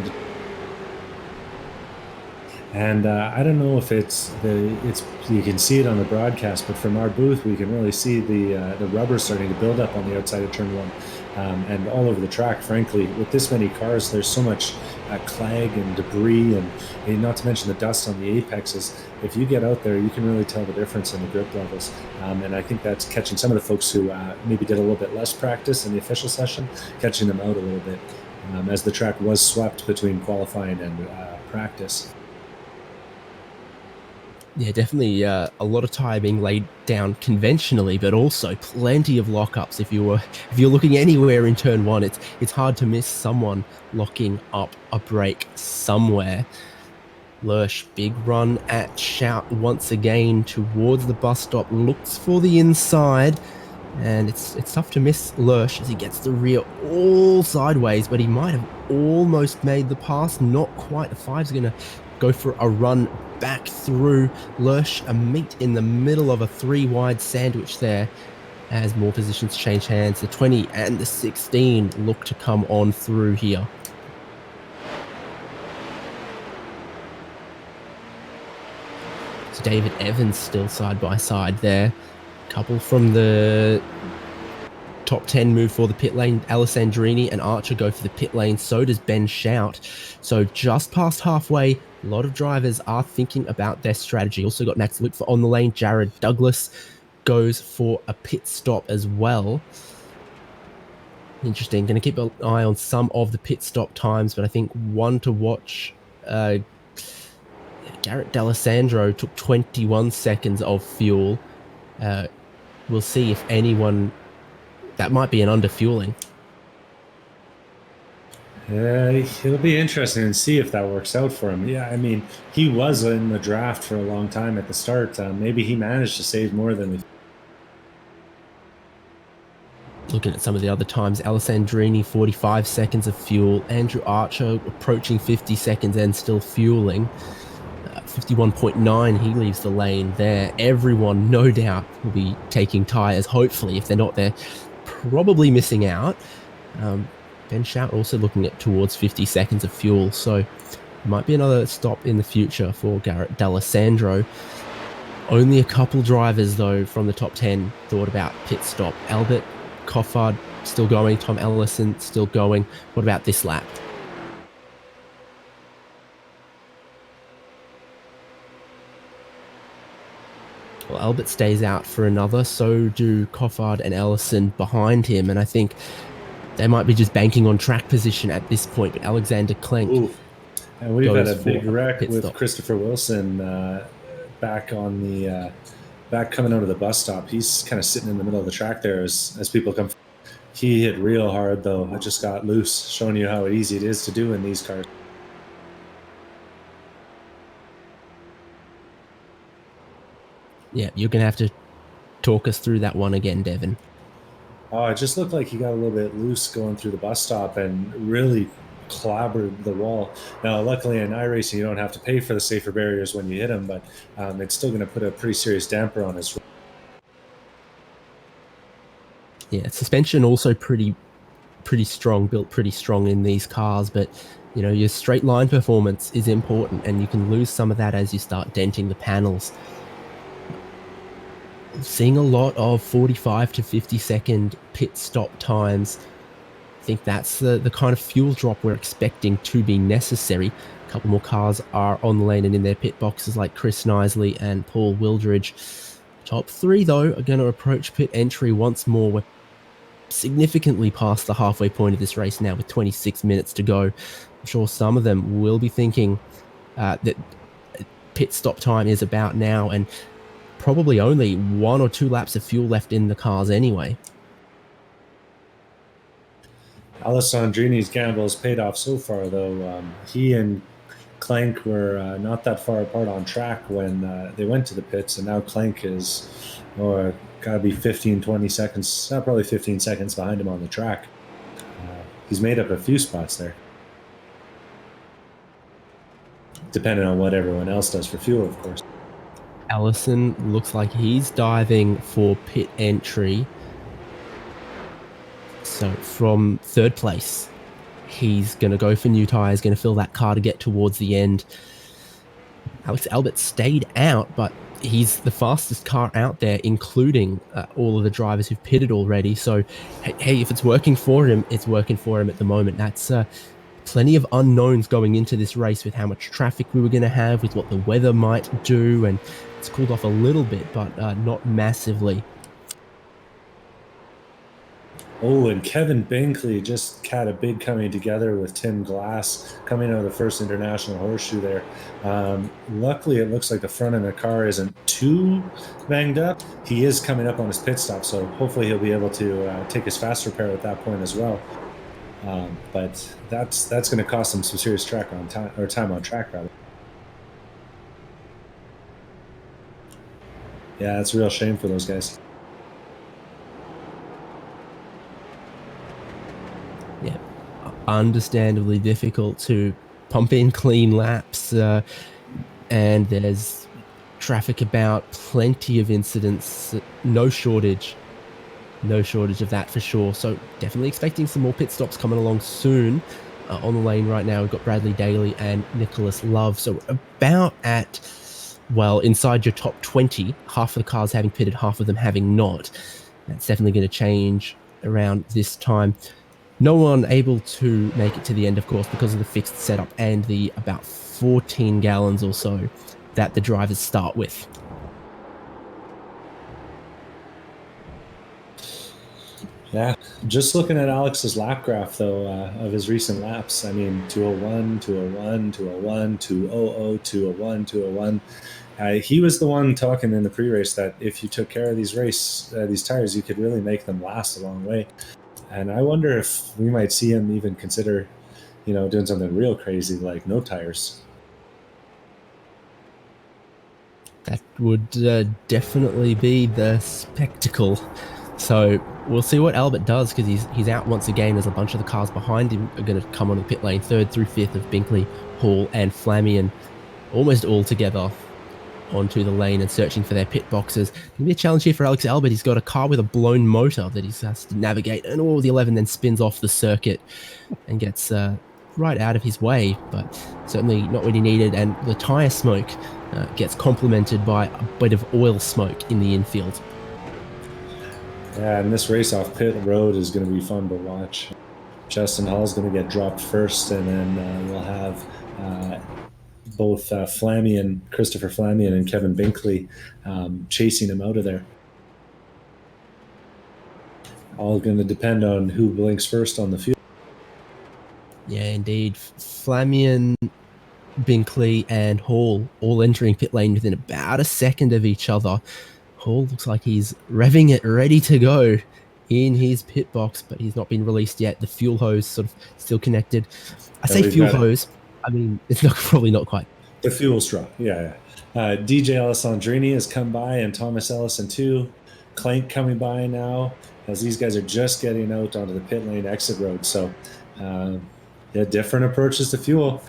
And I don't know if it's you can see it on the broadcast, but from our booth we can really see the rubber starting to build up on the outside of turn 1, and all over the track. Frankly, with this many cars, there's so much clag and debris, and not to mention the dust on the apexes. If you get out there, you can really tell the difference in the grip levels, and I think that's catching some of the folks who maybe did a little bit less practice in the official session, catching them out a little bit, as the track was swept between qualifying and practice. Yeah, definitely a lot of tire being laid down conventionally, but also plenty of lockups. If you're looking anywhere in turn 1, it's hard to miss someone locking up a brake somewhere. Lurch, big run at Shout once again towards the bus stop, looks for the inside, and it's tough to miss Lurch as he gets the rear all sideways, but he might have almost made the pass. Not quite. The 5's going to go for a run back through. Lurch a meet in the middle of a 3-wide sandwich there as more positions change hands. The 20 and the 16 look to come on through here. So David Evans still side by side there. Couple from the top 10 move for the pit lane. Alessandrini and Archer go for the pit lane. So does Ben Shout. So just past halfway, a lot of drivers are thinking about their strategy. Also got Max Lutfer on the lane. Jared Douglas goes for a pit stop as well. Interesting. Going to keep an eye on some of the pit stop times, but I think one to watch, Garrett D'Alessandro took 21 seconds of fuel. We'll see if anyone... That might be an underfueling. It'll be interesting to see if that works out for him. Yeah, I mean, he was in the draft for a long time at the start. Maybe he managed to save more than... Looking at some of the other times, Alessandrini, 45 seconds of fuel. Andrew Archer approaching 50 seconds and still fueling. 51.9, he leaves the lane there. Everyone, no doubt, will be taking tyres, hopefully. If they're not, they're probably missing out. Ben Shout also looking at towards 50 seconds of fuel, so might be another stop in the future for Garrett D'Alessandro. Only a couple drivers, though, from the top 10 thought about pit stop. Albert Coffard still going, Tom Ellison still going. What about this lap? Well, Albert stays out for another, so do Coffard and Ellison behind him, and I think they might be just banking on track position at this point, but Alexander Klenk... Ooh. And we've had a big wreck with Christopher Wilson back on the... back coming out of the bus stop. He's kind of sitting in the middle of the track there as people come. He hit real hard, though. It just got loose, showing you how easy it is to do in these cars. Yeah, you're going to have to talk us through that one again, Devin. Oh, it just looked like he got a little bit loose going through the bus stop and really clobbered the wall. Now, luckily in iRacing, you don't have to pay for the safer barriers when you hit him, but it's still going to put a pretty serious damper on his... Yeah, suspension also pretty strong, built pretty strong in these cars, but you know, your straight line performance is important, and you can lose some of that as you start denting the panels. Seeing a lot of 45 to 50 second pit stop times. I think that's the kind of fuel drop we're expecting to be necessary. A couple more cars are on the lane and in their pit boxes, like Chris Knisley and Paul Wildridge. Top 3, though, are going to approach pit entry once more. We're significantly past the halfway point of this race now with 26 minutes to go. I'm sure some of them will be thinking that pit stop time is about now, and probably only 1 or 2 laps of fuel left in the cars anyway. Alessandrini's gamble has paid off so far, though. He and Clank were not that far apart on track when they went to the pits, and now Clank is, got to be 15, 20 seconds, probably 15 seconds behind him on the track. He's made up a few spots there, depending on what everyone else does for fuel, of course. Allison looks like he's diving for pit entry. So from third place, he's going to go for new tyres, going to fill that car to get towards the end. Alex Albert stayed out, but he's the fastest car out there, including all of the drivers who've pitted already. So, hey, if it's working for him, it's working for him at the moment. That's plenty of unknowns going into this race with how much traffic we were going to have, with what the weather might do, and it's cooled off a little bit, but not massively. Oh, and Kevin Binkley just had a big coming together with Tim Glass coming out of the first international horseshoe there. Luckily, it looks like the front of the car isn't too banged up. He is coming up on his pit stop, so hopefully he'll be able to take his fast repair at that point as well. But that's going to cost him some serious track on time, or time on track rather. Yeah, it's a real shame for those guys. Yeah, understandably difficult to pump in clean laps, and there's traffic about, plenty of incidents, no shortage of that for sure. So definitely expecting some more pit stops coming along soon. On the lane right now, we've got Bradley Daly and Nicholas Love. So about at, well, inside your top 20, half of the cars having pitted, half of them having not. That's definitely going to change around this time. No one able to make it to the end, of course, because of the fixed setup and the about 14 gallons or so that the drivers start with. Yeah, just looking at Alex's lap graph, though, of his recent laps, I mean, 201, 201, 201, 200, 201, 201. He was the one talking in the pre-race that if you took care of these tires, you could really make them last a long way. And I wonder if we might see him even consider, doing something real crazy like no tires. That would definitely be the spectacle. So we'll see what Albert does, because he's out once again. There's a bunch of the cars behind him are going to come on the pit lane. Third through fifth of Binkley, Hall, and Flamian, almost all together onto the lane and searching for their pit boxes. It's going to be a challenge here for Alex Albert. He's got a car with a blown motor that he has to navigate, and all the 11 then spins off the circuit and gets right out of his way, but certainly not what he needed. And the tyre smoke gets complemented by a bit of oil smoke in the infield. Yeah, and this race off pit road is going to be fun to watch. Justin Hall's going to get dropped first, and then we'll have both Christopher Flamian and Kevin Binkley chasing him out of there. All going to depend on who blinks first on the field. Yeah, indeed. Flamian, Binkley, and Hall all entering pit lane within about a second of each other. Hall looks like he's revving it, ready to go in his pit box, but he's not been released yet. The fuel hose sort of still connected. I say fuel hose. I mean, it's probably not quite. The fuel straw, yeah. DJ Alessandrini has come by, and Thomas Ellison too. Clank coming by now, as these guys are just getting out onto the pit lane exit road. So, different approaches to fuel.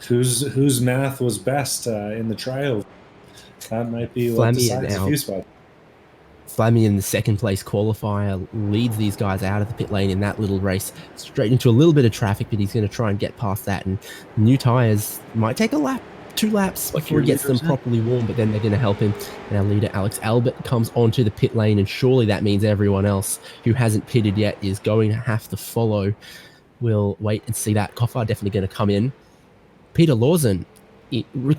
Whose math was best in the trial? That might be what decides the few spot. Flamian, the second place qualifier, leads these guys out of the pit lane in that little race, straight into a little bit of traffic, but he's going to try and get past that. And new tyres might take a lap, 2 laps before he gets them properly warm, but then they're going to help him. And our leader, Alex Albert, comes onto the pit lane, and surely that means everyone else who hasn't pitted yet is going to have to follow. We'll wait and see that. Kofar definitely going to come in. Peter Lawson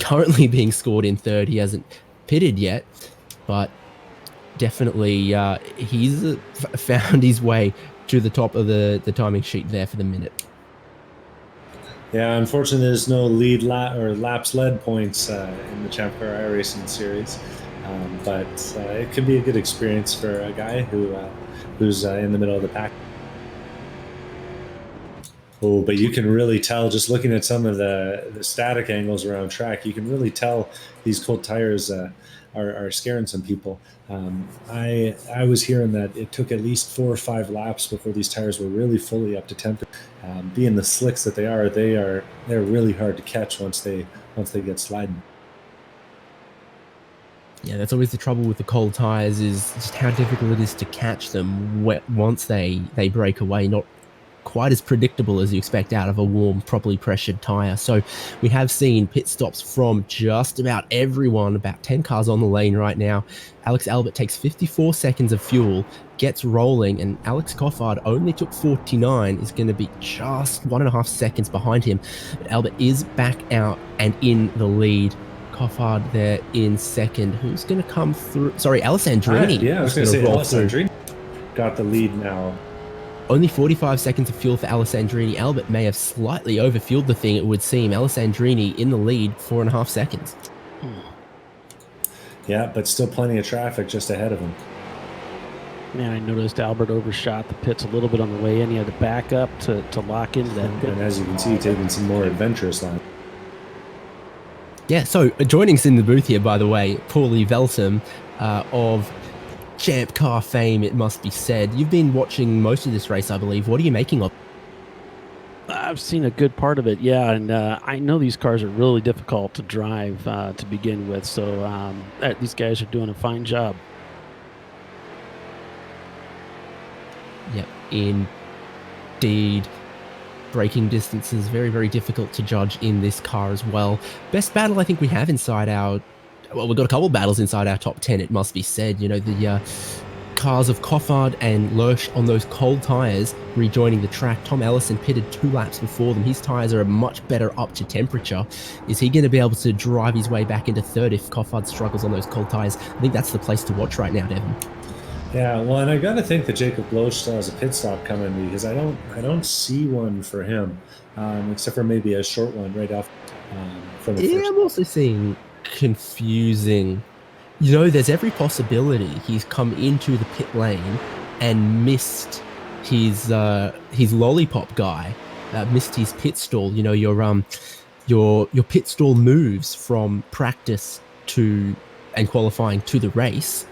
currently being scored in third. He hasn't pitted yet, but definitely he's found his way to the top of the timing sheet there for the minute. Yeah, unfortunately, there's no lead laps led points in the ChampCar iRacing series, but it could be a good experience for a guy who's in the middle of the pack. Oh, but you can really tell just looking at some of the static angles around track. You can really tell these cold tires are scaring some people. I was hearing that it took at least 4 or 5 laps before these tires were really fully up to temperature. Being the slicks that they're really hard to catch once they get sliding. Yeah, that's always the trouble with the cold tires, is just how difficult it is to catch them once they break away. Not quite as predictable as you expect out of a warm, properly pressured tire. So we have seen pit stops from just about everyone, about 10 cars on the lane right now. Alex Albert takes 54 seconds of fuel, gets rolling, and Alex Coffard only took 49, is going to be just 1.5 seconds behind him. But Albert is back out and in the lead. Coffard there in second. Who's going to come through? Sorry, Alessandrini. Yeah, I was going to say Alessandrini got the lead now. Only 45 seconds of fuel for Alessandrini. Albert may have slightly overfueled the thing, it would seem. Alessandrini in the lead, 4.5 seconds. Yeah, but still plenty of traffic just ahead of him. Man, I noticed Albert overshot the pits a little bit on the way in. He had to back up to lock into that pit. And as you can see, taking some more adventurous lines. Yeah, so joining us in the booth here, by the way, Paulie Velsom of ChampCar fame, it must be said. You've been watching most of this race, I believe. What are you making of it? I've seen a good part of it, yeah, and I know these cars are really difficult to drive to begin with, so these guys are doing a fine job. Yep, indeed. Braking distances, very, very difficult to judge in this car as well. Best battle I think we have inside our... Well, we've got a couple of battles inside our top 10, it must be said. You know, the cars of Coffard and Lurch on those cold tyres rejoining the track. Tom Ellison pitted 2 laps before them. His tyres are much better up to temperature. Is he going to be able to drive his way back into third if Coffard struggles on those cold tyres? I think that's the place to watch right now, Devin. Yeah, well, and I got to think that Jacob Bloch still has a pit stop coming, because I don't see one for him, except for maybe a short one right off from the first. I'm also seeing confusing. You know, there's every possibility he's come into the pit lane and missed his lollipop guy, missed his pit stall. You know, your pit stall moves from practice to and qualifying to the race.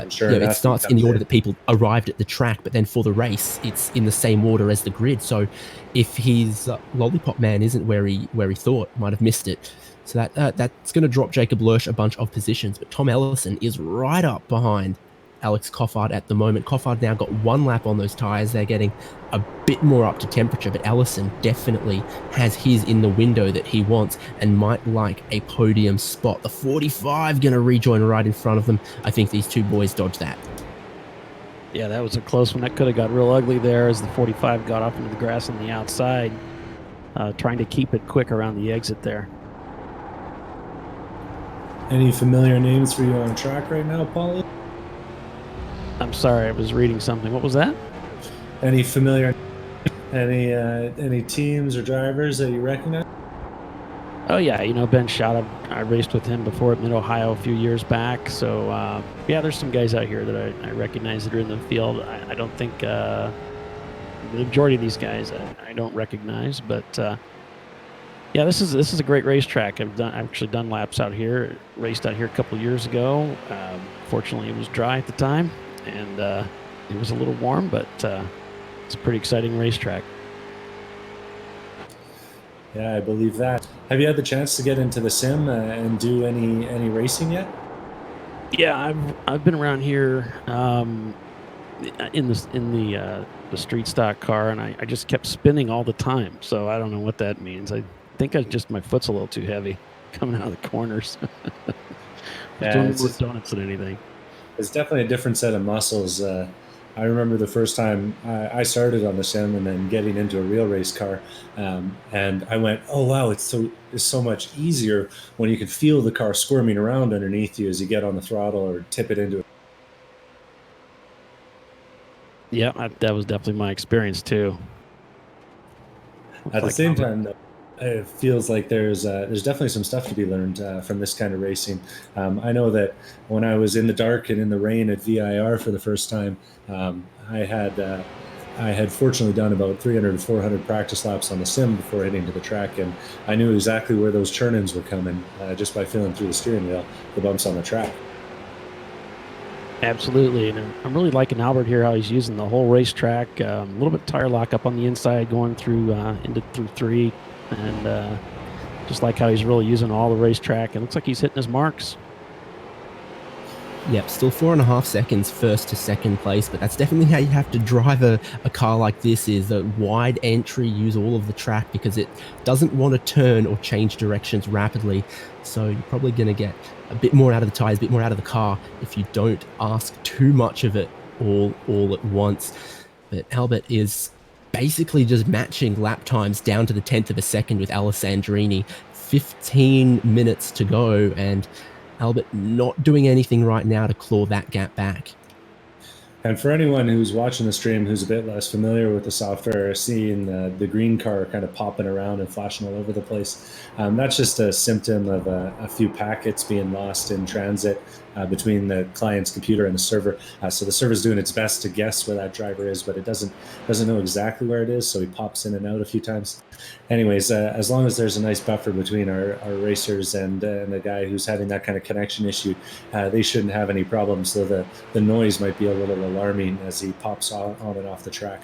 Sure, it starts in the order that people arrived at the track, but then for the race, it's in the same order as the grid. So if his lollipop man isn't where he thought, might have missed it. So that's going to drop Jacob Lurch a bunch of positions. But Tom Ellison is right up behind Alex Coffard at the moment. Coffard now got 1 lap on those tyres. They're getting a bit more up to temperature, but Ellison definitely has his in the window that he wants and might like a podium spot. The 45 going to rejoin right in front of them. I think these two boys dodged that. Yeah, that was a close one. That could have got real ugly there as the 45 got off into the grass on the outside, trying to keep it quick around the exit there. Any familiar names for you on track right now, Paulie? I'm sorry, I was reading something. What was that? Any familiar, any teams or drivers that you recognize? Oh yeah, you know, Ben Schott, I raced with him before at Mid-Ohio a few years back. So yeah, there's some guys out here that I recognize that are in the field. I don't think the majority of these guys I don't recognize, but yeah, this is a great racetrack. I've actually done laps out here, raced out here a couple of years ago. Fortunately, it was dry at the time, and it was a little warm, but it's a pretty exciting racetrack. Yeah, I believe that. Have you had the chance to get into the sim and do any racing yet? Yeah, I've been around here in the street stock car, and I just kept spinning all the time. So I don't know what that means. I think my foot's a little too heavy coming out of the corners. Yeah, doing more donuts than anything. It's definitely a different set of muscles. I remember the first time I started on the sim and then getting into a real race car, and I went, "Oh wow, it's so much easier when you can feel the car squirming around underneath you as you get on the throttle or tip it into it." Yeah, that was definitely my experience too. At the same time, though, it feels like there's definitely some stuff to be learned from this kind of racing. I know that when I was in the dark and in the rain at VIR for the first time, I had I had fortunately done about 300 to 400 practice laps on the sim before hitting to the track, and I knew exactly where those turn-ins were coming just by feeling through the steering wheel, the bumps on the track. Absolutely, and I'm really liking Albert here, how he's using the whole racetrack. A little bit tire lock up on the inside, going through through 3, and just like how he's really using all the racetrack. It looks like he's hitting his marks. Yep, still 4.5 seconds first to second place, but that's definitely how you have to drive a car like this, is a wide entry, use all of the track, because it doesn't want to turn or change directions rapidly. So you're probably going to get a bit more out of the tires, a bit more out of the car if you don't ask too much of it all at once. But Albert is basically just matching lap times down to the 10th of a second with Alessandrini. 15 minutes to go, and Albert not doing anything right now to claw that gap back. And for anyone who's watching the stream who's a bit less familiar with the software, seeing the green car kind of popping around and flashing all over the place, that's just a symptom of a few packets being lost in transit between the client's computer and the server. So the server's doing its best to guess where that driver is, but it doesn't know exactly where it is, so he pops in and out a few times. Anyways, as long as there's a nice buffer between our racers and the guy who's having that kind of connection issue, they shouldn't have any problems. So the noise might be a little alarming as he pops on and off the track.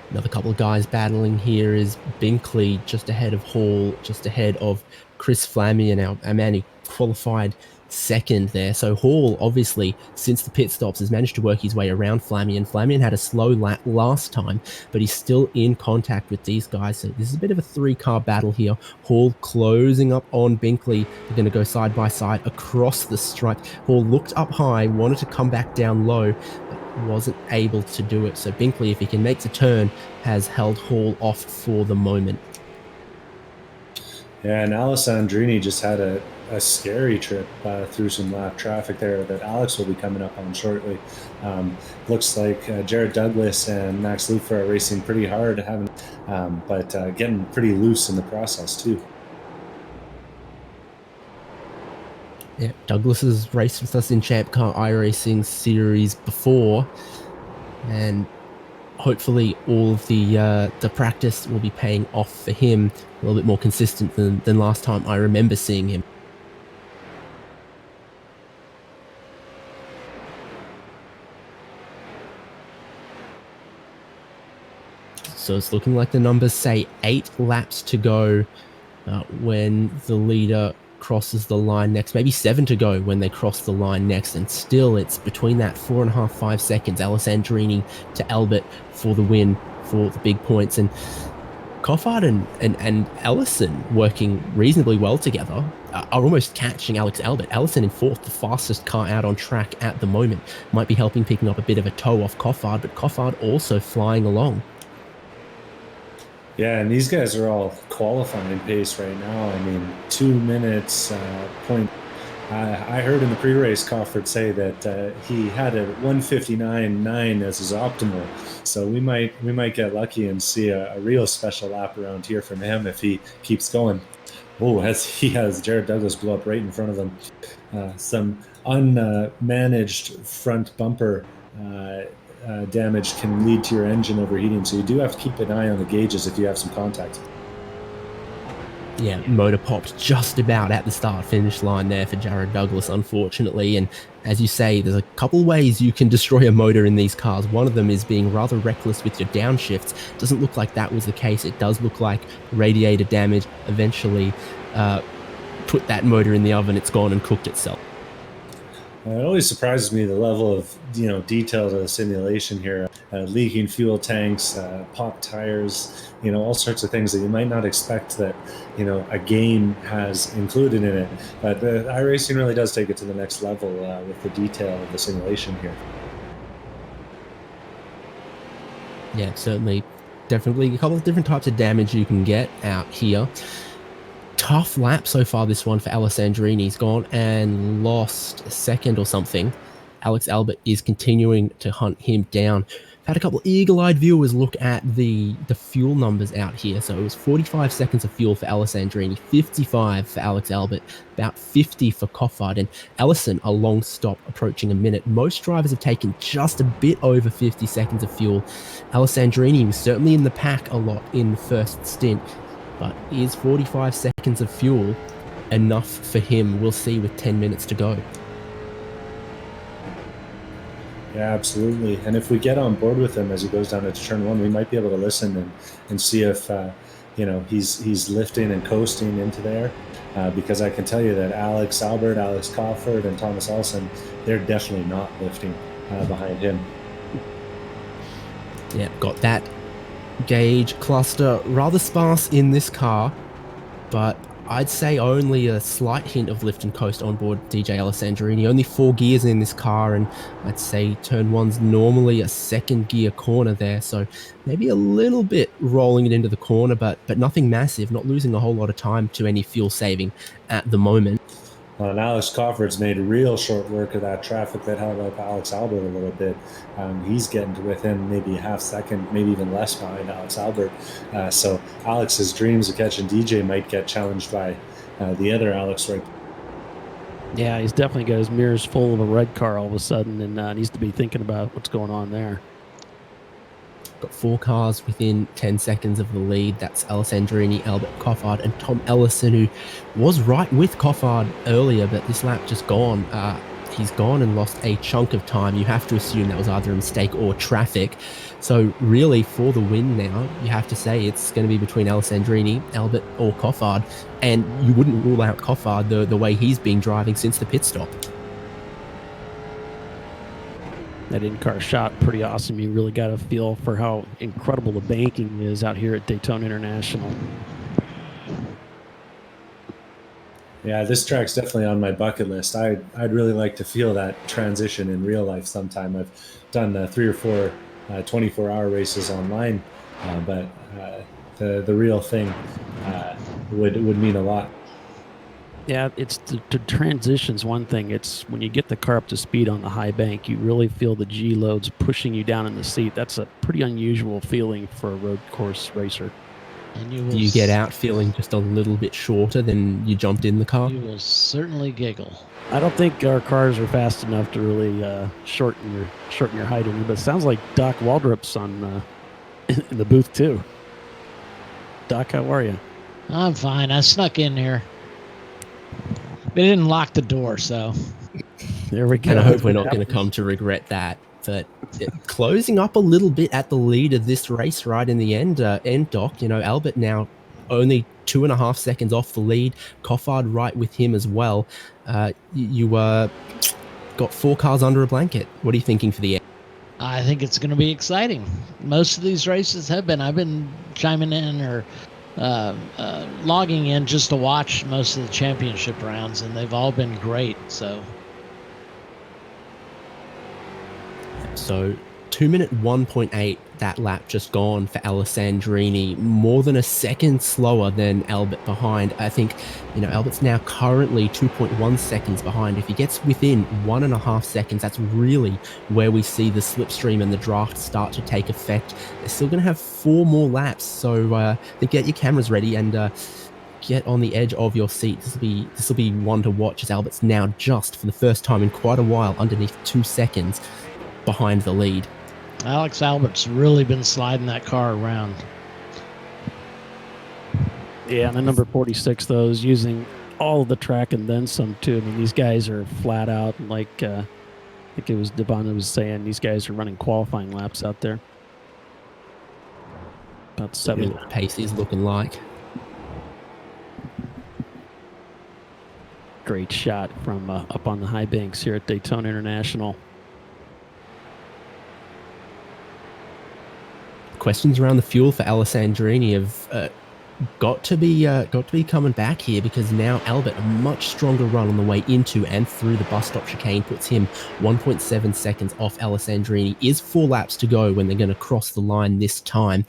Another couple of guys battling here is Binkley, just ahead of Hall, just ahead of Chris Flamion, our man who qualified second there. So Hall, obviously, since the pit stops, has managed to work his way around Flamion. Flamion had a slow lap last time, but he's still in contact with these guys. So this is a bit of a 3-car battle here. Hall closing up on Binkley. They're going to go side by side across the stripe. Hall looked up high, wanted to come back down low, but wasn't able to do it. So Binkley, if he can make the turn, has held Hall off for the moment. Yeah, and Alessandrini just had a scary trip through some lap traffic there that Alex will be coming up on shortly. Looks like Jared Douglas and Max Lufa are racing pretty hard, but getting pretty loose in the process too. Yeah, Douglas has raced with us in ChampCar iRacing series before, and hopefully all of the practice will be paying off for him, a little bit more consistent than last time I remember seeing him. So it's looking like the numbers say 8 laps to go when the leader crosses the line next, maybe 7 to go when they cross the line next, and still it's between that 4.5, 5 seconds. Alessandrini to Albert for the win, for the big points, and Coffard and Ellison working reasonably well together are almost catching Alex Albert. Ellison in 4th, the fastest car out on track at the moment, might be helping picking up a bit of a toe off Coffard, but Coffard also flying along. Yeah, and these guys are all qualifying pace right now. I mean, 2 minutes point. I heard in the pre-race Cofford say that he had a 1:59.9 as his optimal. So we might get lucky and see a real special lap around here from him if he keeps going. Oh, as he has Jared Douglas blow up right in front of him. Some unmanaged front bumper damage can lead to your engine overheating, so you do have to keep an eye on the gauges if you have some contact. Yeah, motor popped just about at the start-finish line there for Jared Douglas, unfortunately. And as you say, there's a couple ways you can destroy a motor in these cars. One of them is being rather reckless with your downshifts. Doesn't look like that was the case. It does look like radiator damage eventually put that motor in the oven. It's gone and cooked itself. It always surprises me the level of detail to the simulation here. Leaking fuel tanks, popped tires, all sorts of things that you might not expect that a game has included in it. But iRacing really does take it to the next level with the detail of the simulation here. Yeah, certainly, definitely a couple of different types of damage you can get out here. Tough lap so far, this one for Alessandrini. He's gone and lost a second or something. Alex Albert is continuing to hunt him down. Had a couple eagle-eyed viewers look at the fuel numbers out here. So it was 45 seconds of fuel for Alessandrini, 55 for Alex Albert, about 50 for Coffard, and Ellison a long stop approaching a minute. Most drivers have taken just a bit over 50 seconds of fuel. Alessandrini was certainly in the pack a lot in the first stint, but is 45 seconds of fuel enough for him? We'll see with 10 minutes to go. Yeah, absolutely. And if we get on board with him as he goes down into turn one, we might be able to listen and see if he's lifting and coasting into there. Because I can tell you that Alex Albert, Alex Cofford, and Thomas Ellison, they're definitely not lifting behind him. Yeah, got that gauge cluster rather sparse in this car, but I'd say only a slight hint of lift and coast on board DJ Alessandrini. Only 4 gears in this car, and I'd say turn one's normally a second gear corner there, so maybe a little bit rolling it into the corner, but nothing massive, not losing a whole lot of time to any fuel saving at the moment. And Alex Cofford's made real short work of that traffic that held up Alex Albert a little bit. He's getting to within maybe a half second, maybe even less behind Alex Albert. So Alex's dreams of catching DJ might get challenged by the other Alex right. Yeah, he's definitely got his mirrors full of a red car all of a sudden, and needs to be thinking about what's going on there. Got 4 cars within 10 seconds of the lead. That's Alessandrini, Albert Coffard, and Tom Ellison, who was right with Coffard earlier, but this lap just gone. He's gone and lost a chunk of time. You have to assume that was either a mistake or traffic. So really, for the win now, you have to say it's going to be between Alessandrini, Albert, or Coffard, and you wouldn't rule out Coffard the way he's been driving since the pit stop. That in-car shot, pretty awesome. You really got a feel for how incredible the banking is out here at Daytona International. Yeah, this track's definitely on my bucket list. I'd really like to feel that transition in real life sometime. I've done 3 or 4 24-hour races online, but the real thing would mean a lot. Yeah, it's the transition's one thing. It's when you get the car up to speed on the high bank, you really feel the G loads pushing you down in the seat. That's a pretty unusual feeling for a road course racer. And you Do you get out feeling just a little bit shorter than you jumped in the car? You will certainly giggle. I don't think our cars are fast enough to really shorten your height in, but it sounds like Doc Waldrop's on in the booth too. Doc, how are you? I'm fine. I snuck in here. They didn't lock the door, so. There we go. And I hope we're not going to come to regret that. But closing up a little bit at the lead of this race right in the end, Doc, Albert now only 2.5 seconds off the lead. Coffard right with him as well. You got 4 cars under a blanket. What are you thinking for the end? I think it's going to be exciting. Most of these races have been. I've been chiming in or logging in just to watch most of the championship rounds, and they've all been great. So 2 minute 1.8, that lap just gone for Alessandrini, more than a second slower than Albert behind. I think, Albert's now currently 2.1 seconds behind. If he gets within 1.5 seconds, that's really where we see the slipstream and the draft start to take effect. They're still going to have 4 more laps, so get your cameras ready and get on the edge of your seat. This will be one to watch, as Albert's now just for the first time in quite a while underneath 2 seconds behind the lead. Alex Albert's really been sliding that car around. Yeah, and the number 46, though, is using all of the track and then some, too. I mean, these guys are flat out, like I think it was Devon that was saying, these guys are running qualifying laps out there. About 7. What pace is looking like. Great shot from up on the high banks here at Daytona International. Questions around the fuel for Alessandrini have got to be coming back here, because now Albert, a much stronger run on the way into and through the bus stop chicane, puts him 1.7 seconds off Alessandrini. Is 4 laps to go when they're going to cross the line this time.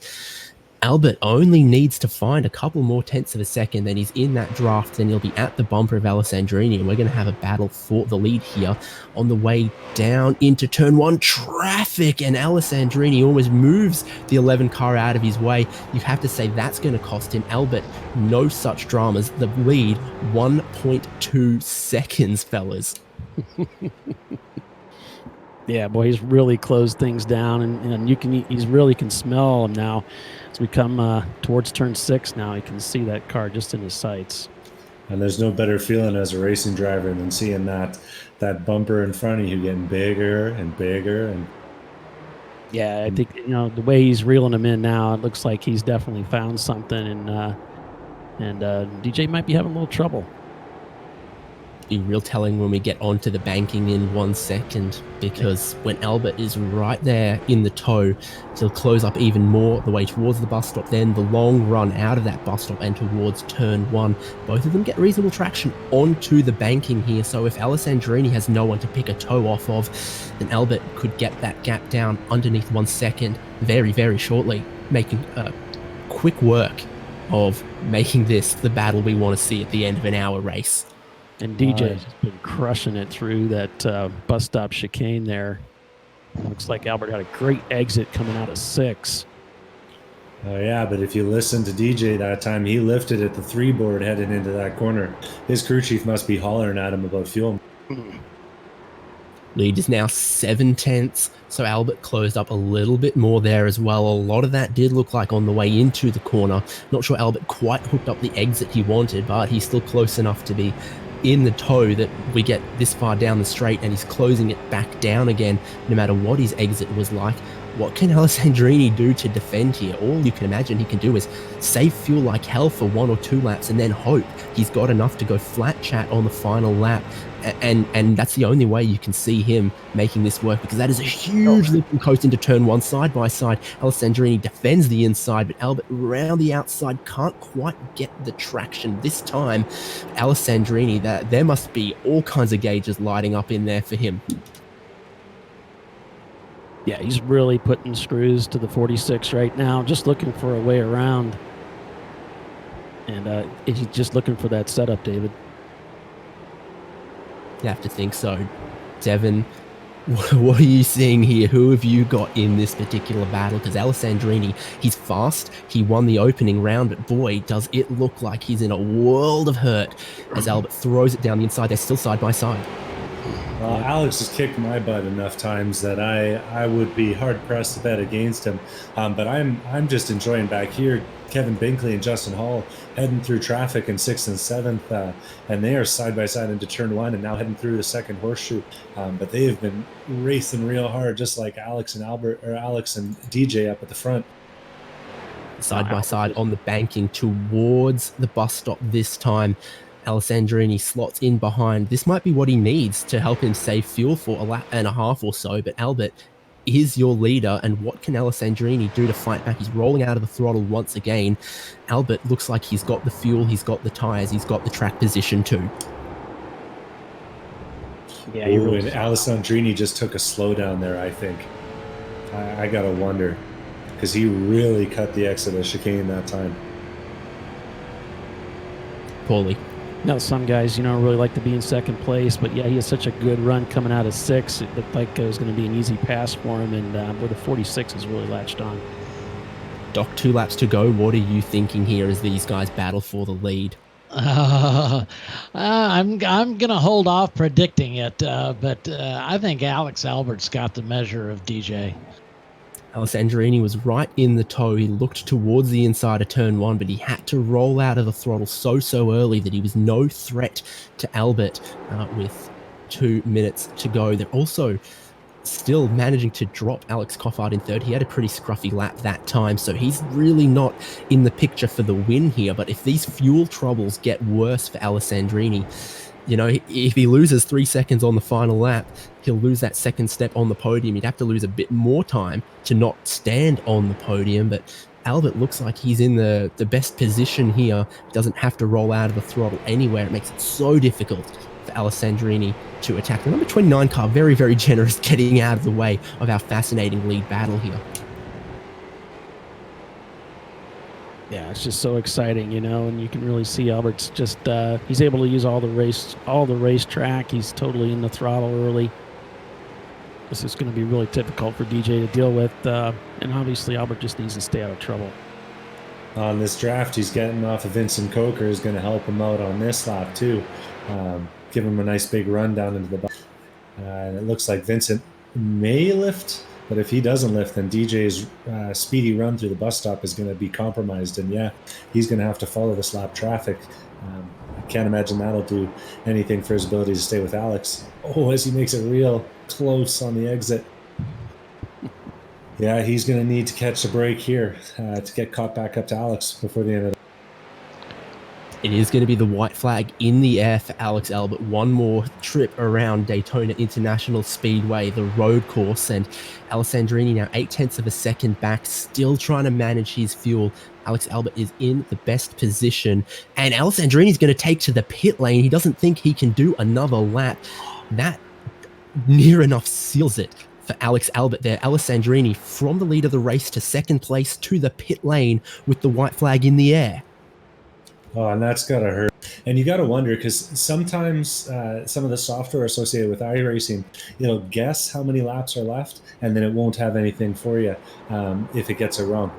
Albert only needs to find a couple more tenths of a second, then he's in that draft, then he'll be at the bumper of Alessandrini, and we're going to have a battle for the lead here on the way down into turn 1. Traffic, and Alessandrini almost moves the 11 car out of his way. You have to say that's going to cost him. Albert, no such dramas. The lead, 1.2 seconds, fellas. Yeah, boy, he's really closed things down, and he's really can smell them now. As we come towards turn 6 now, you can see that car just in his sights. And there's no better feeling as a racing driver than seeing that bumper in front of you getting bigger and bigger. And yeah, I think the way he's reeling them in now, it looks like he's definitely found something, and DJ might be having a little trouble. Be real telling when we get onto the banking in 1 second, because when Albert is right there in the toe, he'll close up even more the way towards the bus stop, then the long run out of that bus stop and towards turn 1. Both of them get reasonable traction onto the banking here, so if Alessandrini has no one to pick a toe off of, then Albert could get that gap down underneath 1 second very, very shortly, making quick work of making this the battle we want to see at the end of an hour race. And DJ's been crushing it through that bus stop chicane there. Looks like Albert had a great exit coming out of 6. Oh yeah, but if you listen to DJ that time, he lifted at the 3 board heading into that corner. His crew chief must be hollering at him about fuel. Lead is now 7 tenths, so Albert closed up a little bit more there as well. A lot of that did look like on the way into the corner. Not sure Albert quite hooked up the exit he wanted, but he's still close enough to be in the toe that we get this far down the straight, and he's closing it back down again no matter what his exit was like. What can Alessandrini do to defend here? All you can imagine he can do is save fuel like hell for 1 or 2 laps and then hope he's got enough to go flat chat on the final lap. And that's the only way you can see him making this work, because that is a huge looping coast into turn 1 side by side. Alessandrini defends the inside, but Albert around the outside can't quite get the traction this time. Alessandrini, there must be all kinds of gauges lighting up in there for him. Yeah, he's really putting screws to the 46 right now, just looking for a way around. And he's just looking for that setup, David. You have to think so. Devin, what are you seeing here? Who have you got in this particular battle? Because Alessandrini, he's fast. He won the opening round, but boy, does it look like he's in a world of hurt as Albert throws it down the inside. They're still side by side. Well, Alex has kicked my butt enough times that I would be hard pressed to bet against him. But I'm just enjoying back here. Kevin Binkley and Justin Hall heading through traffic in 6th and 7th, and they are side by side into turn 1 and now heading through the second horseshoe. But they have been racing real hard, just like Alex and DJ up at the front. Side by side on the banking towards the bus stop this time. Alessandrini slots in behind. This might be what he needs to help him save fuel for a lap and a half or so, but Albert is your leader, and what can Alessandrini do to fight back? He's rolling out of the throttle once again. Albert looks like he's got the fuel, he's got the tires, he's got the track position too. Yeah, and Alessandrini just took a slowdown there, I think. I gotta wonder, because he really cut the exit of chicane that time. Poorly. Now, some guys, really like to be in second place, but yeah, he has such a good run coming out of 6. It looked like it was going to be an easy pass for him, and where the 46 is really latched on. Doc, 2 laps to go. What are you thinking here as these guys battle for the lead? I'm going to hold off predicting it, but I think Alex Albert's got the measure of DJ. Alessandrini was right in the toe. He looked towards the inside of turn 1, but he had to roll out of the throttle so early that he was no threat to Albert with 2 minutes to go. They're also still managing to drop Alex Coffard in 3rd. He had a pretty scruffy lap that time, so he's really not in the picture for the win here. But if these fuel troubles get worse for Alessandrini, if he loses 3 seconds on the final lap, he'll lose that second step on the podium. He'd have to lose a bit more time to not stand on the podium, but Albert looks like he's in the best position here. He doesn't have to roll out of the throttle anywhere. It makes it so difficult for Alessandrini to attack. The number 29 car, very, very generous, getting out of the way of our fascinating lead battle here. Yeah, it's just so exciting, and you can really see Albert's just he's able to use all the racetrack. He's totally in the throttle early. This is going to be really difficult for DJ to deal with, and obviously Albert just needs to stay out of trouble. On this draft he's getting off of Vincent Coker is going to help him out on this lap too. Give him a nice big run down into the and it looks like Vincent may lift, but if he doesn't lift, then DJ's speedy run through the bus stop is going to be compromised, and yeah, he's going to have to follow this lap traffic. I can't imagine that'll do anything for his ability to stay with Alex. Oh, as he makes it real close on the exit. Yeah, he's going to need to catch a break here to get caught back up to Alex before the end of the It is going to be the white flag in the air for Alex Albert. One more trip around Daytona International Speedway, the road course, and Alessandrini now 0.8 of a second back, still trying to manage his fuel. Alex Albert is in the best position, and Alessandrini is going to take to the pit lane. He doesn't think he can do another lap. That near enough seals it for Alex Albert there. Alessandrini from the lead of the race to second place to the pit lane with the white flag in the air. Oh, and that's gotta hurt. And you gotta wonder, because sometimes some of the software associated with iRacing, it'll guess how many laps are left, and then it won't have anything for you if it gets it wrong.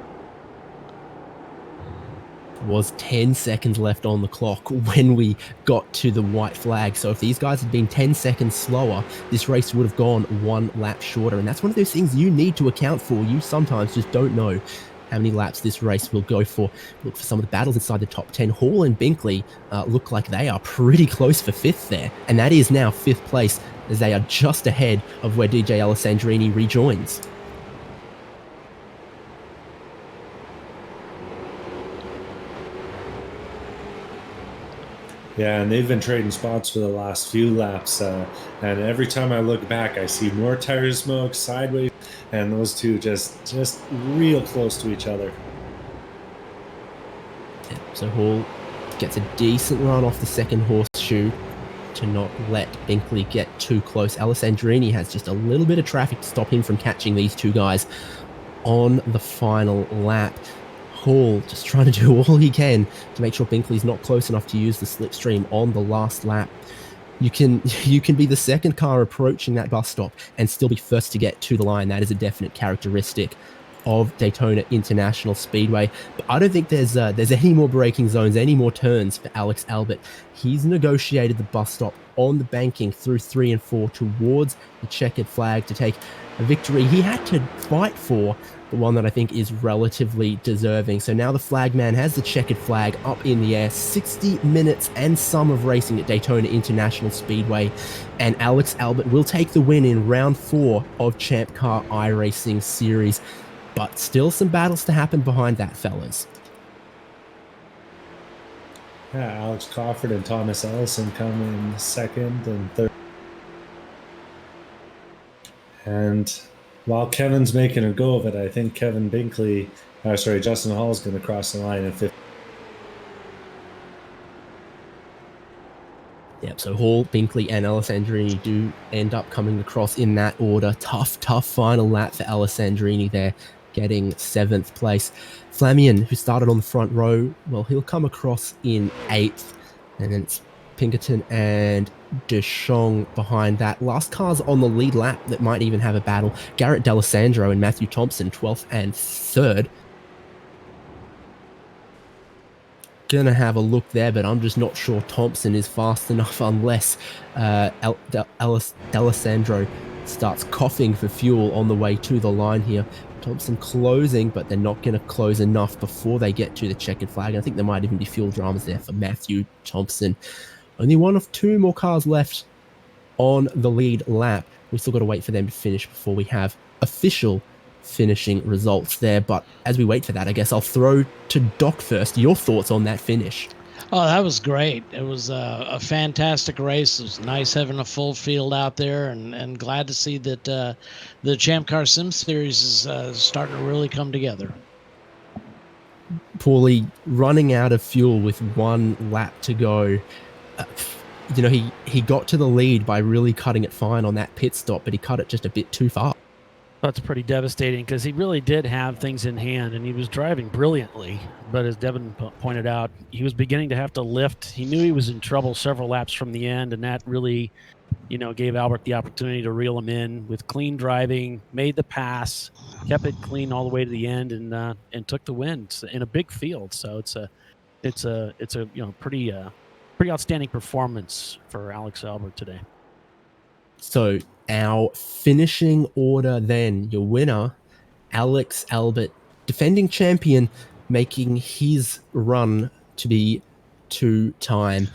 Was 10 seconds left on the clock when we got to the white flag. So if these guys had been 10 seconds slower, this race would have gone one lap shorter. And that's one of those things you need to account for. You sometimes just don't know how many laps this race will go for. Look for some of the battles inside the top 10. Hall and Binkley look like they are pretty close for fifth there. And that is now fifth place, as they are just ahead of where DJ Alessandrini rejoins. Yeah, and they've been trading spots for the last few laps. And every time I look back, I see more tire smoke sideways, and those two just real close to each other. Yeah, so Hall gets a decent run off the second horseshoe to not let Binkley get too close. Alessandrini has just a little bit of traffic to stop him from catching these two guys on the final lap. Hall just trying to do all he can to make sure Binkley's not close enough to use the slipstream on the last lap. You can be the second car approaching that bus stop and still be first to get to the line. That is a definite characteristic of Daytona International Speedway. But I don't think there's any more braking zones, any more turns for Alex Albert. He's negotiated the bus stop on the banking through 3 and 4 towards the checkered flag to take a victory he had to fight for, but one that I think is relatively deserving. So now the flagman has the checkered flag up in the air. 60 minutes and some of racing at Daytona International Speedway, and Alex Albert will take the win in round 4 of ChampCar iRacing Series. But still some battles to happen behind that, fellas. Yeah, Alex Crawford and Thomas Ellison come in second and third. And while Kevin's making a go of it, I think Justin Hall is going to cross the line in fifth. Yep, so Hall, Binkley, and Alessandrini do end up coming across in that order. Tough final lap for Alessandrini there, getting 7th place. Flamian, who started on the front row, well, he'll come across in 8th. And then it's Pinkerton and Deschong behind that. Last cars on the lead lap that might even have a battle. Garrett D'Alessandro and Matthew Thompson, 12th and 3rd. Gonna have a look there, but I'm just not sure Thompson is fast enough unless D'Alessandro starts coughing for fuel on the way to the line here. Thompson closing, but they're not going to close enough before they get to the checkered flag. I think there might even be fuel dramas there for Matthew Thompson. Only one of 2 more cars left on the lead lap. We still got to wait for them to finish before we have official finishing results there. But as we wait for that, I guess I'll throw to Doc first. Your thoughts on that finish? Oh, that was great. It was a fantastic race. It was nice having a full field out there, and glad to see that the ChampCar Sim Series is starting to really come together. Paulie, running out of fuel with 1 lap to go. He got to the lead by really cutting it fine on that pit stop, but he cut it just a bit too far. That's pretty devastating because he really did have things in hand and he was driving brilliantly. But as Devin pointed out, he was beginning to have to lift. He knew he was in trouble several laps from the end, and that really, gave Albert the opportunity to reel him in with clean driving, made the pass, kept it clean all the way to the end, and took the win in a big field. So it's a pretty outstanding performance for Alex Albert today. So our finishing order then, your winner, Alex Albert, defending champion, making his run to be 2-time.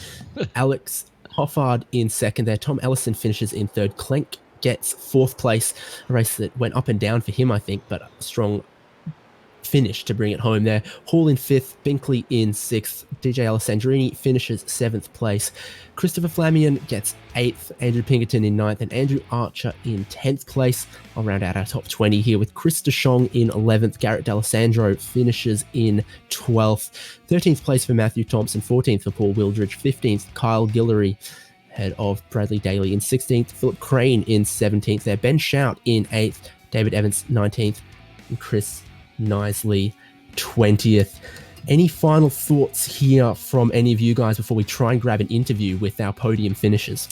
Alex Hoffard in second there. Tom Ellison finishes in third. Clenk gets fourth place. A race that went up and down for him, I think, but a strong finish to bring it home there. Hall in fifth, Binkley in sixth, DJ Alessandrini finishes seventh place. Christopher Flamion gets eighth, Andrew Pinkerton in ninth, and Andrew Archer in 10th place. I'll round out our top 20 here with Chris DeShong in 11th, Garrett D'Alessandro finishes in 12th, 13th place for Matthew Thompson, 14th for Paul Wildridge, 15th Kyle Guillory, ahead of Bradley Daly in 16th, Philip Crane in 17th there, Ben Shout in 8th, David Evans 19th, and Chris Nisley 20th. Any final thoughts here from any of you guys before we try and grab an interview with our podium finishers?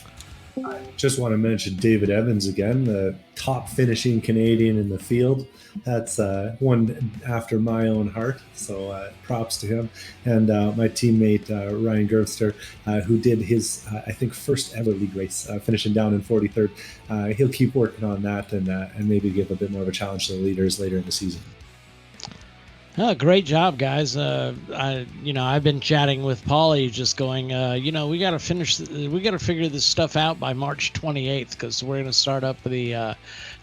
I just want to mention David Evans again, the top finishing Canadian in the field. That's one after my own heart, so props to him. And my teammate Ryan Gervster, who did his, I think, first ever league race, finishing down in 43rd. He'll keep working on that and maybe give a bit more of a challenge to the leaders later in the season. Oh, great job, guys. I've been chatting with Paulie, just going, we got to figure this stuff out by March 28th, because we're going to start up the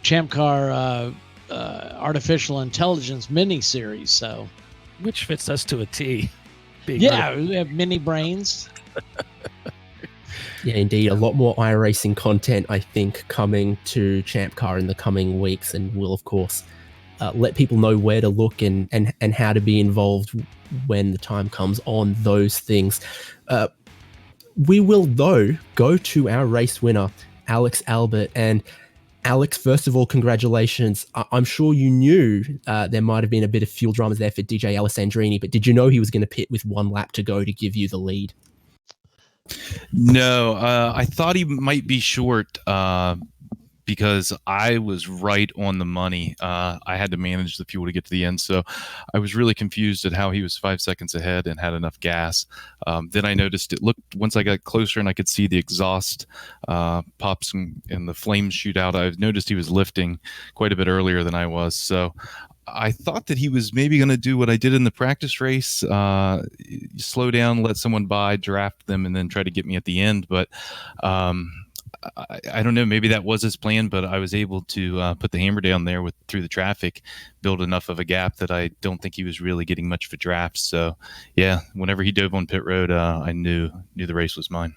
ChampCar artificial intelligence mini series. So, which fits us to a T. We have mini brains. Yeah, indeed. A lot more iRacing content, I think, coming to ChampCar in the coming weeks, and we'll, of course, let people know where to look and how to be involved when the time comes on those things. We will, though, go to our race winner, Alex Albert. And Alex, first of all, congratulations. I'm sure you knew there might have been a bit of fuel dramas there for DJ Alessandrini, but did you know he was going to pit with one lap to go to give you the lead? No, I thought he might be short because I was right on the money. I had to manage the fuel to get to the end, so I was really confused at how he was 5 seconds ahead and had enough gas. Then I noticed it looked, once I got closer and I could see the exhaust pops and the flames shoot out, I noticed he was lifting quite a bit earlier than I was. So I thought that he was maybe going to do what I did in the practice race, slow down, let someone by, draft them, and then try to get me at the end. But I don't know, maybe that was his plan, but I was able to put the hammer down there through the traffic, build enough of a gap that I don't think he was really getting much of a draft. So yeah, whenever he dove on pit road, I knew the race was mine.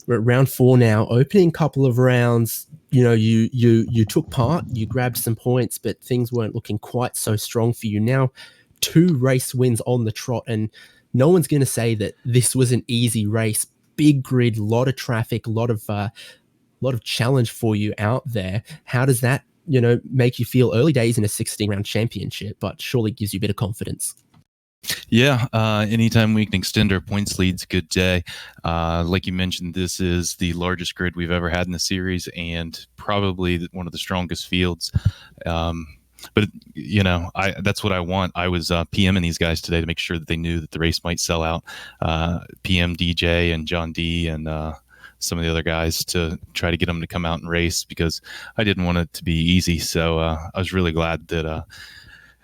We're at round 4 now. Opening couple of rounds, you took part, you grabbed some points, but things weren't looking quite so strong for you. Now 2 race wins on the trot, and no one's going to say that this was an easy race. Big grid, lot of traffic, lot of challenge for you out there. How does that, make you feel? Early days in a 16-round championship, but surely gives you a bit of confidence. Yeah, anytime we can extend our points lead's a good day. Like you mentioned, this is the largest grid we've ever had in the series and probably one of the strongest fields. But, that's what I want. I was PMing these guys today to make sure that they knew that the race might sell out. PM DJ and John D and some of the other guys to try to get them to come out and race because I didn't want it to be easy. So I was really glad that I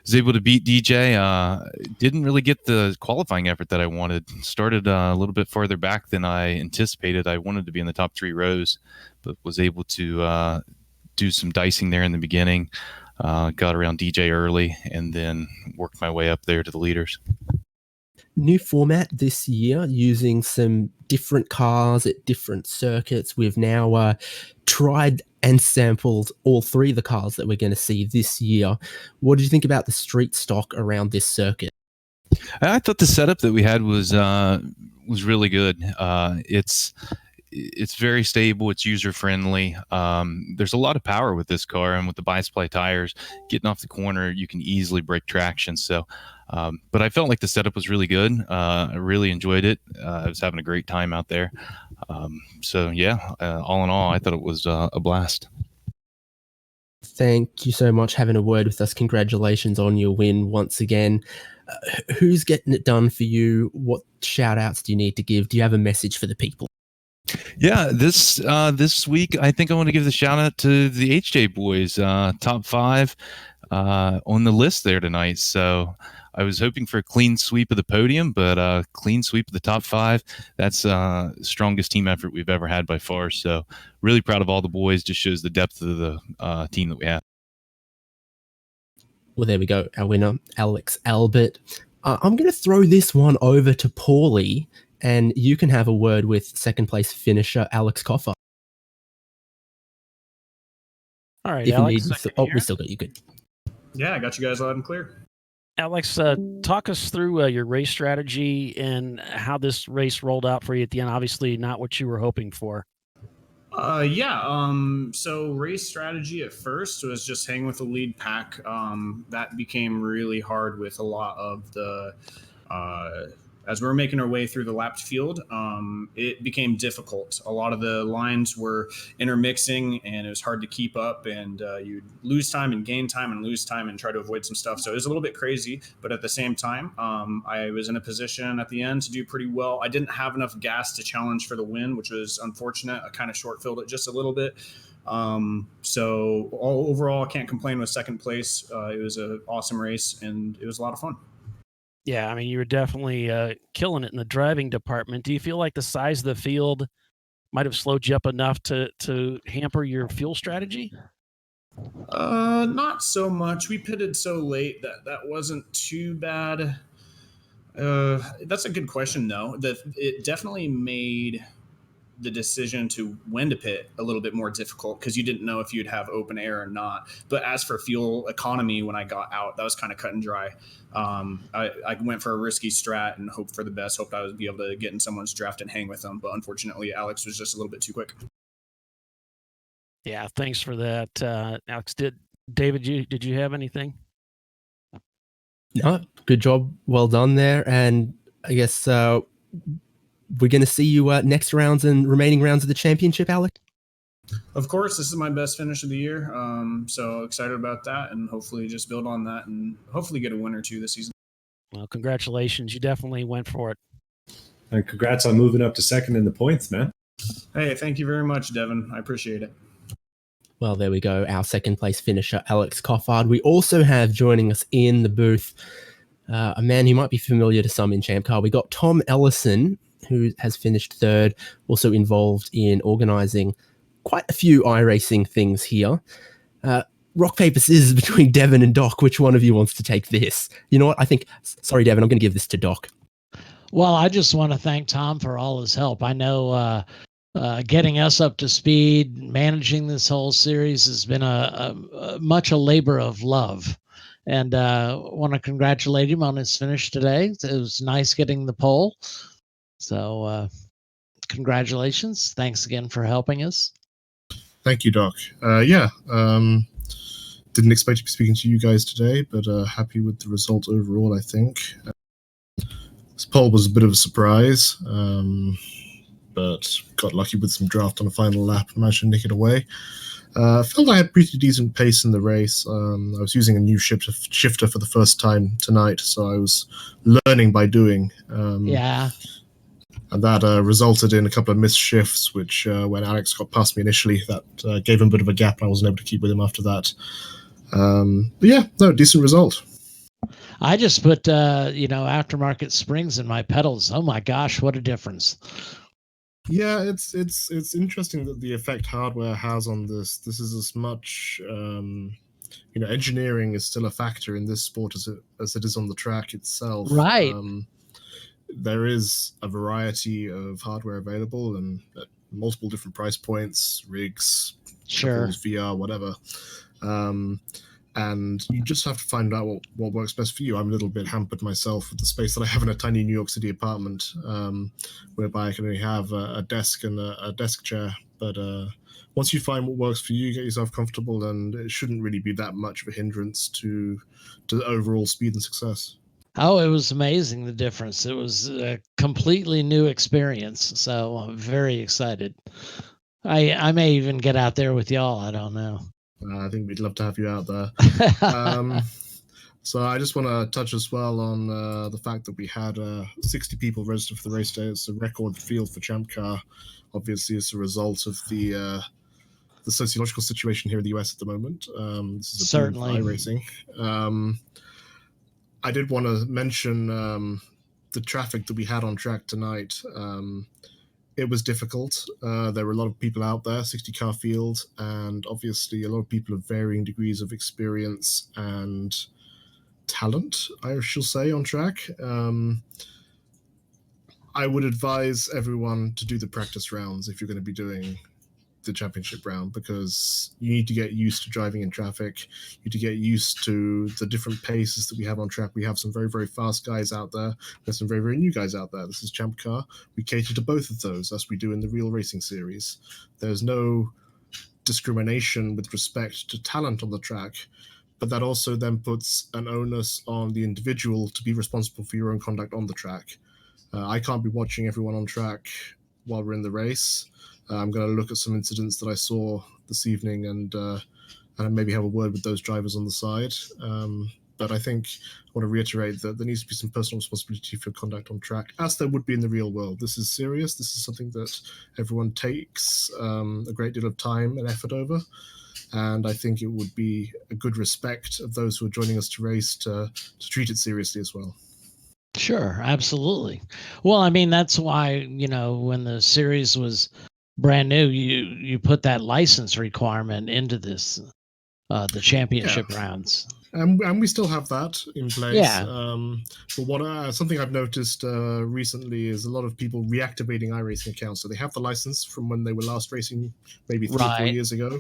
was able to beat DJ. Didn't really get the qualifying effort that I wanted. Started a little bit farther back than I anticipated. I wanted to be in the top 3 rows, but was able to do some dicing there in the beginning. Got around DJ early and then worked my way up there to the leaders. New format this year, using some different cars at different circuits. We've now tried and sampled all 3 of the cars that we're going to see this year. What did you think about the street stock around this circuit? I thought the setup that we had was really good. it's very stable. It's user friendly. There's a lot of power with this car, and with the bisply tires, getting off the corner, you can easily break traction. So, but I felt like the setup was really good. I really enjoyed it. I was having a great time out there. So yeah, all in all, I thought it was a blast. Thank you so much having a word with us. Congratulations on your win once again. Who's getting it done for you? What shout outs do you need to give? Do you have a message for the people? Yeah, this week I think I want to give the shout out to the HJ boys, top 5 on the list there tonight. So I was hoping for a clean sweep of the podium, but clean sweep of the top 5. That's strongest team effort we've ever had by far. So really proud of all the boys. Just shows the depth of the team that we have. Well, there we go. Our winner, Alex Albert. I'm going to throw this one over to Paulie, and you can have a word with second place finisher Alex Coffer. All right, If Alex. we still got you good. Yeah, I got you guys loud and clear. Alex, talk us through your race strategy and how this race rolled out for you at the end. Obviously, not what you were hoping for. So race strategy at first was just hang with the lead pack. That became really hard with a lot of the as we were making our way through the lapped field. It became difficult. A lot of the lines were intermixing, and it was hard to keep up. And you'd lose time and gain time and lose time and try to avoid some stuff. So it was a little bit crazy, but at the same time, I was in a position at the end to do pretty well. I didn't have enough gas to challenge for the win, which was unfortunate. I kind of short-filled it just a little bit. So overall, I can't complain with second place. It was an awesome race, and it was a lot of fun. Yeah, I mean, you were definitely killing it in the driving department. Do you feel like the size of the field might have slowed you up enough to hamper your fuel strategy? Not so much. We pitted so late that wasn't too bad. That's a good question, though. It definitely made the decision to when to pit a little bit more difficult because you didn't know if you'd have open air or not. But as for fuel economy, when I got out, that was kind of cut and dry. I went for a risky strat and hoped for the best, hoped I would be able to get in someone's draft and hang with them. But unfortunately, Alex was just a little bit too quick. Yeah, thanks for that, Alex. David, did you have anything? No, good job. Well done there. And I guess we're going to see you next rounds and remaining rounds of the championship, Alex. Of course, this is my best finish of the year. So excited about that, and hopefully just build on that and hopefully get a win or two this season. Well, congratulations. You definitely went for it. And congrats on moving up to second in the points, man. Hey, thank you very much, Devin. I appreciate it. Well, there we go. Our second place finisher, Alex Coffard. We also have joining us in the booth a man who might be familiar to some in ChampCar. We got Tom Ellison, who has finished third, also involved in organising quite a few iRacing things here. Rock, paper, scissors between Devin and Doc. Which one of you wants to take this? You know what? Sorry, Devin, I'm going to give this to Doc. Well, I just want to thank Tom for all his help. I know getting us up to speed, managing this whole series has been much a labor of love. And want to congratulate him on his finish today. It was nice getting the pole. So congratulations. Thanks again for helping us. Thank you, Doc. Didn't expect to be speaking to you guys today, but happy with the result overall, I think. This pole was a bit of a surprise, but got lucky with some draft on the final lap and managed to nick it away. I felt I had pretty decent pace in the race. I was using a new shifter for the first time tonight, so I was learning by doing. Yeah. And that resulted in a couple of missed shifts, which when Alex got past me initially, that gave him a bit of a gap, and I wasn't able to keep with him after that. But yeah, no, decent result. I just put, aftermarket springs in my pedals. Oh my gosh, what a difference. Yeah, it's interesting that the effect hardware has on this. This is as much, engineering is still a factor in this sport as it is on the track itself. Right. There is a variety of hardware available and at multiple different price points, rigs, sure, VR, whatever. and you just have to find out what works best for you. I'm a little bit hampered myself with the space that I have in a tiny New York City apartment, whereby I can only have a desk and a desk chair. But once you find what works for you, get yourself comfortable, and it shouldn't really be that much of a hindrance to the overall speed and success. Oh, it was amazing, the difference. It was a completely new experience. So I'm very excited. I may even get out there with y'all. I don't know. I think we'd love to have you out there. So I just want to touch as well on the fact that we had 60 people registered for the race day. It's a record field for ChampCar. Obviously, it's a result of the sociological situation here in the US at the moment. This is a Certainly. iRacing. I did want to mention the traffic that we had on track tonight. It was difficult. There were a lot of people out there, 60-car field, and obviously a lot of people of varying degrees of experience and talent, I shall say, on track. I would advise everyone to do the practice rounds if you're going to be doing the championship round, because you need to get used to driving in traffic. You need to get used to the different paces that we have on track. We have some very, very fast guys out there. There's some very, very new guys out there. This is ChampCar. We cater to both of those, as we do in the real racing series. There's no discrimination with respect to talent on the track, but that also then puts an onus on the individual to be responsible for your own conduct on the track. I can't be watching everyone on track while we're in the race. I'm going to look at some incidents that I saw this evening and maybe have a word with those drivers on the side. But I think I want to reiterate that there needs to be some personal responsibility for conduct on track, as there would be in the real world. This is serious. This is something that everyone takes a great deal of time and effort over. And I think it would be a good respect of those who are joining us to race to treat it seriously as well. Sure, absolutely. Well, I mean, that's why, when the series was brand new, you put that license requirement into this, the championship rounds. And we still have that in place. Yeah. But what something I've noticed recently is a lot of people reactivating iRacing accounts. So they have the license from when they were last racing, maybe 3 or 4 years ago.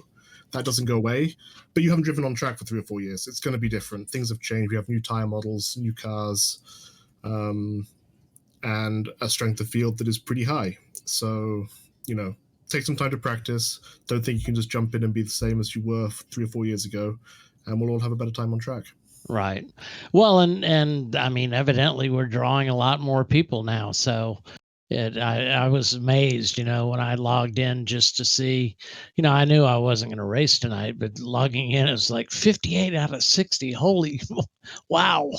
That doesn't go away, but you haven't driven on track for 3 or 4 years. It's going to be different. Things have changed. We have new tire models, new cars, and a strength of field that is pretty high. So, take some time to practice. Don't think you can just jump in and be the same as you were 3 or 4 years ago, and we'll all have a better time on track. Right. Well, and I mean, evidently we're drawing a lot more people now. So I was amazed, when I logged in just to see, I knew I wasn't going to race tonight, but logging in, it was like 58 out of 60. Holy, wow.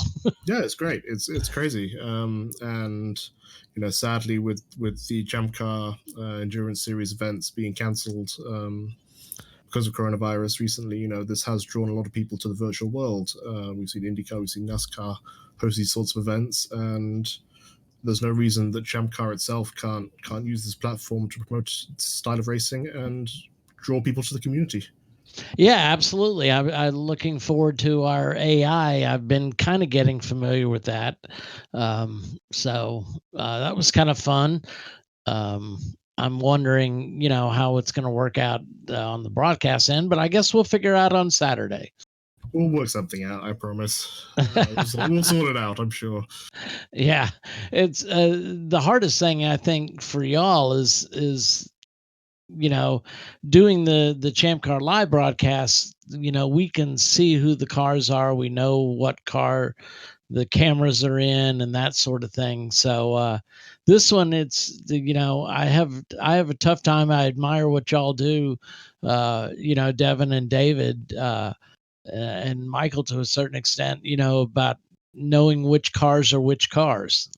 Yeah, it's great. It's crazy. And, sadly with the ChampCar Endurance Series events being cancelled because of coronavirus recently, this has drawn a lot of people to the virtual world. We've seen IndyCar, we've seen NASCAR host these sorts of events, and there's no reason that ChampCar itself can't use this platform to promote its style of racing and draw people to the community. Yeah, absolutely. I'm looking forward to our AI. I've been kind of getting familiar with that. So that was kind of fun. I'm wondering, how it's going to work out on the broadcast end, but I guess we'll figure out on Saturday. We'll work something out, I promise. We'll sort it out, I'm sure. Yeah, it's the hardest thing I think for y'all is doing the ChampCar live broadcast. We can see who the cars are. We know what car the cameras are in and that sort of thing. So this one, it's I have a tough time. I admire what y'all do. Devin and David. And Michael to a certain extent, about knowing which cars are which cars.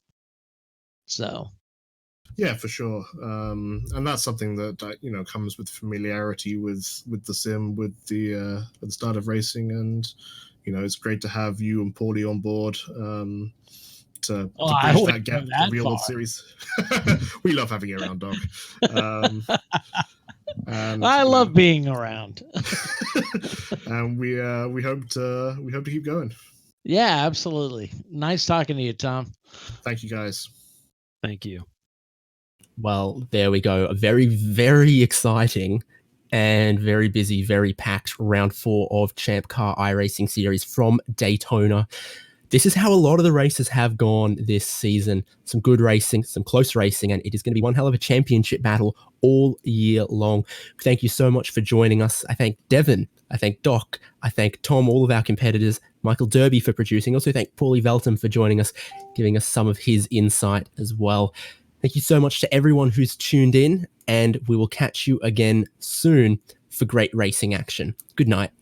So. Yeah, for sure. And that's something that, comes with familiarity with the sim, with the start of racing. And, it's great to have you and Paulie on board to bridge that gap to the real world series. We love having you around, Doc. And I love being around. And we hope to keep going. Yeah, absolutely. Nice talking to you, Tom. Thank you, guys. Thank you. Well, there we go. A very, very exciting and very busy, very packed round 4 of ChampCar iRacing Series from Daytona. This is how a lot of the races have gone this season. Some good racing, some close racing, and it is going to be one hell of a championship battle all year long. Thank you so much for joining us. I thank Devon, I thank Doc, I thank Tom, all of our competitors, Michael Derby for producing. Also thank Paulie Velton for joining us, giving us some of his insight as well. Thank you so much to everyone who's tuned in, and we will catch you again soon for great racing action. Good night.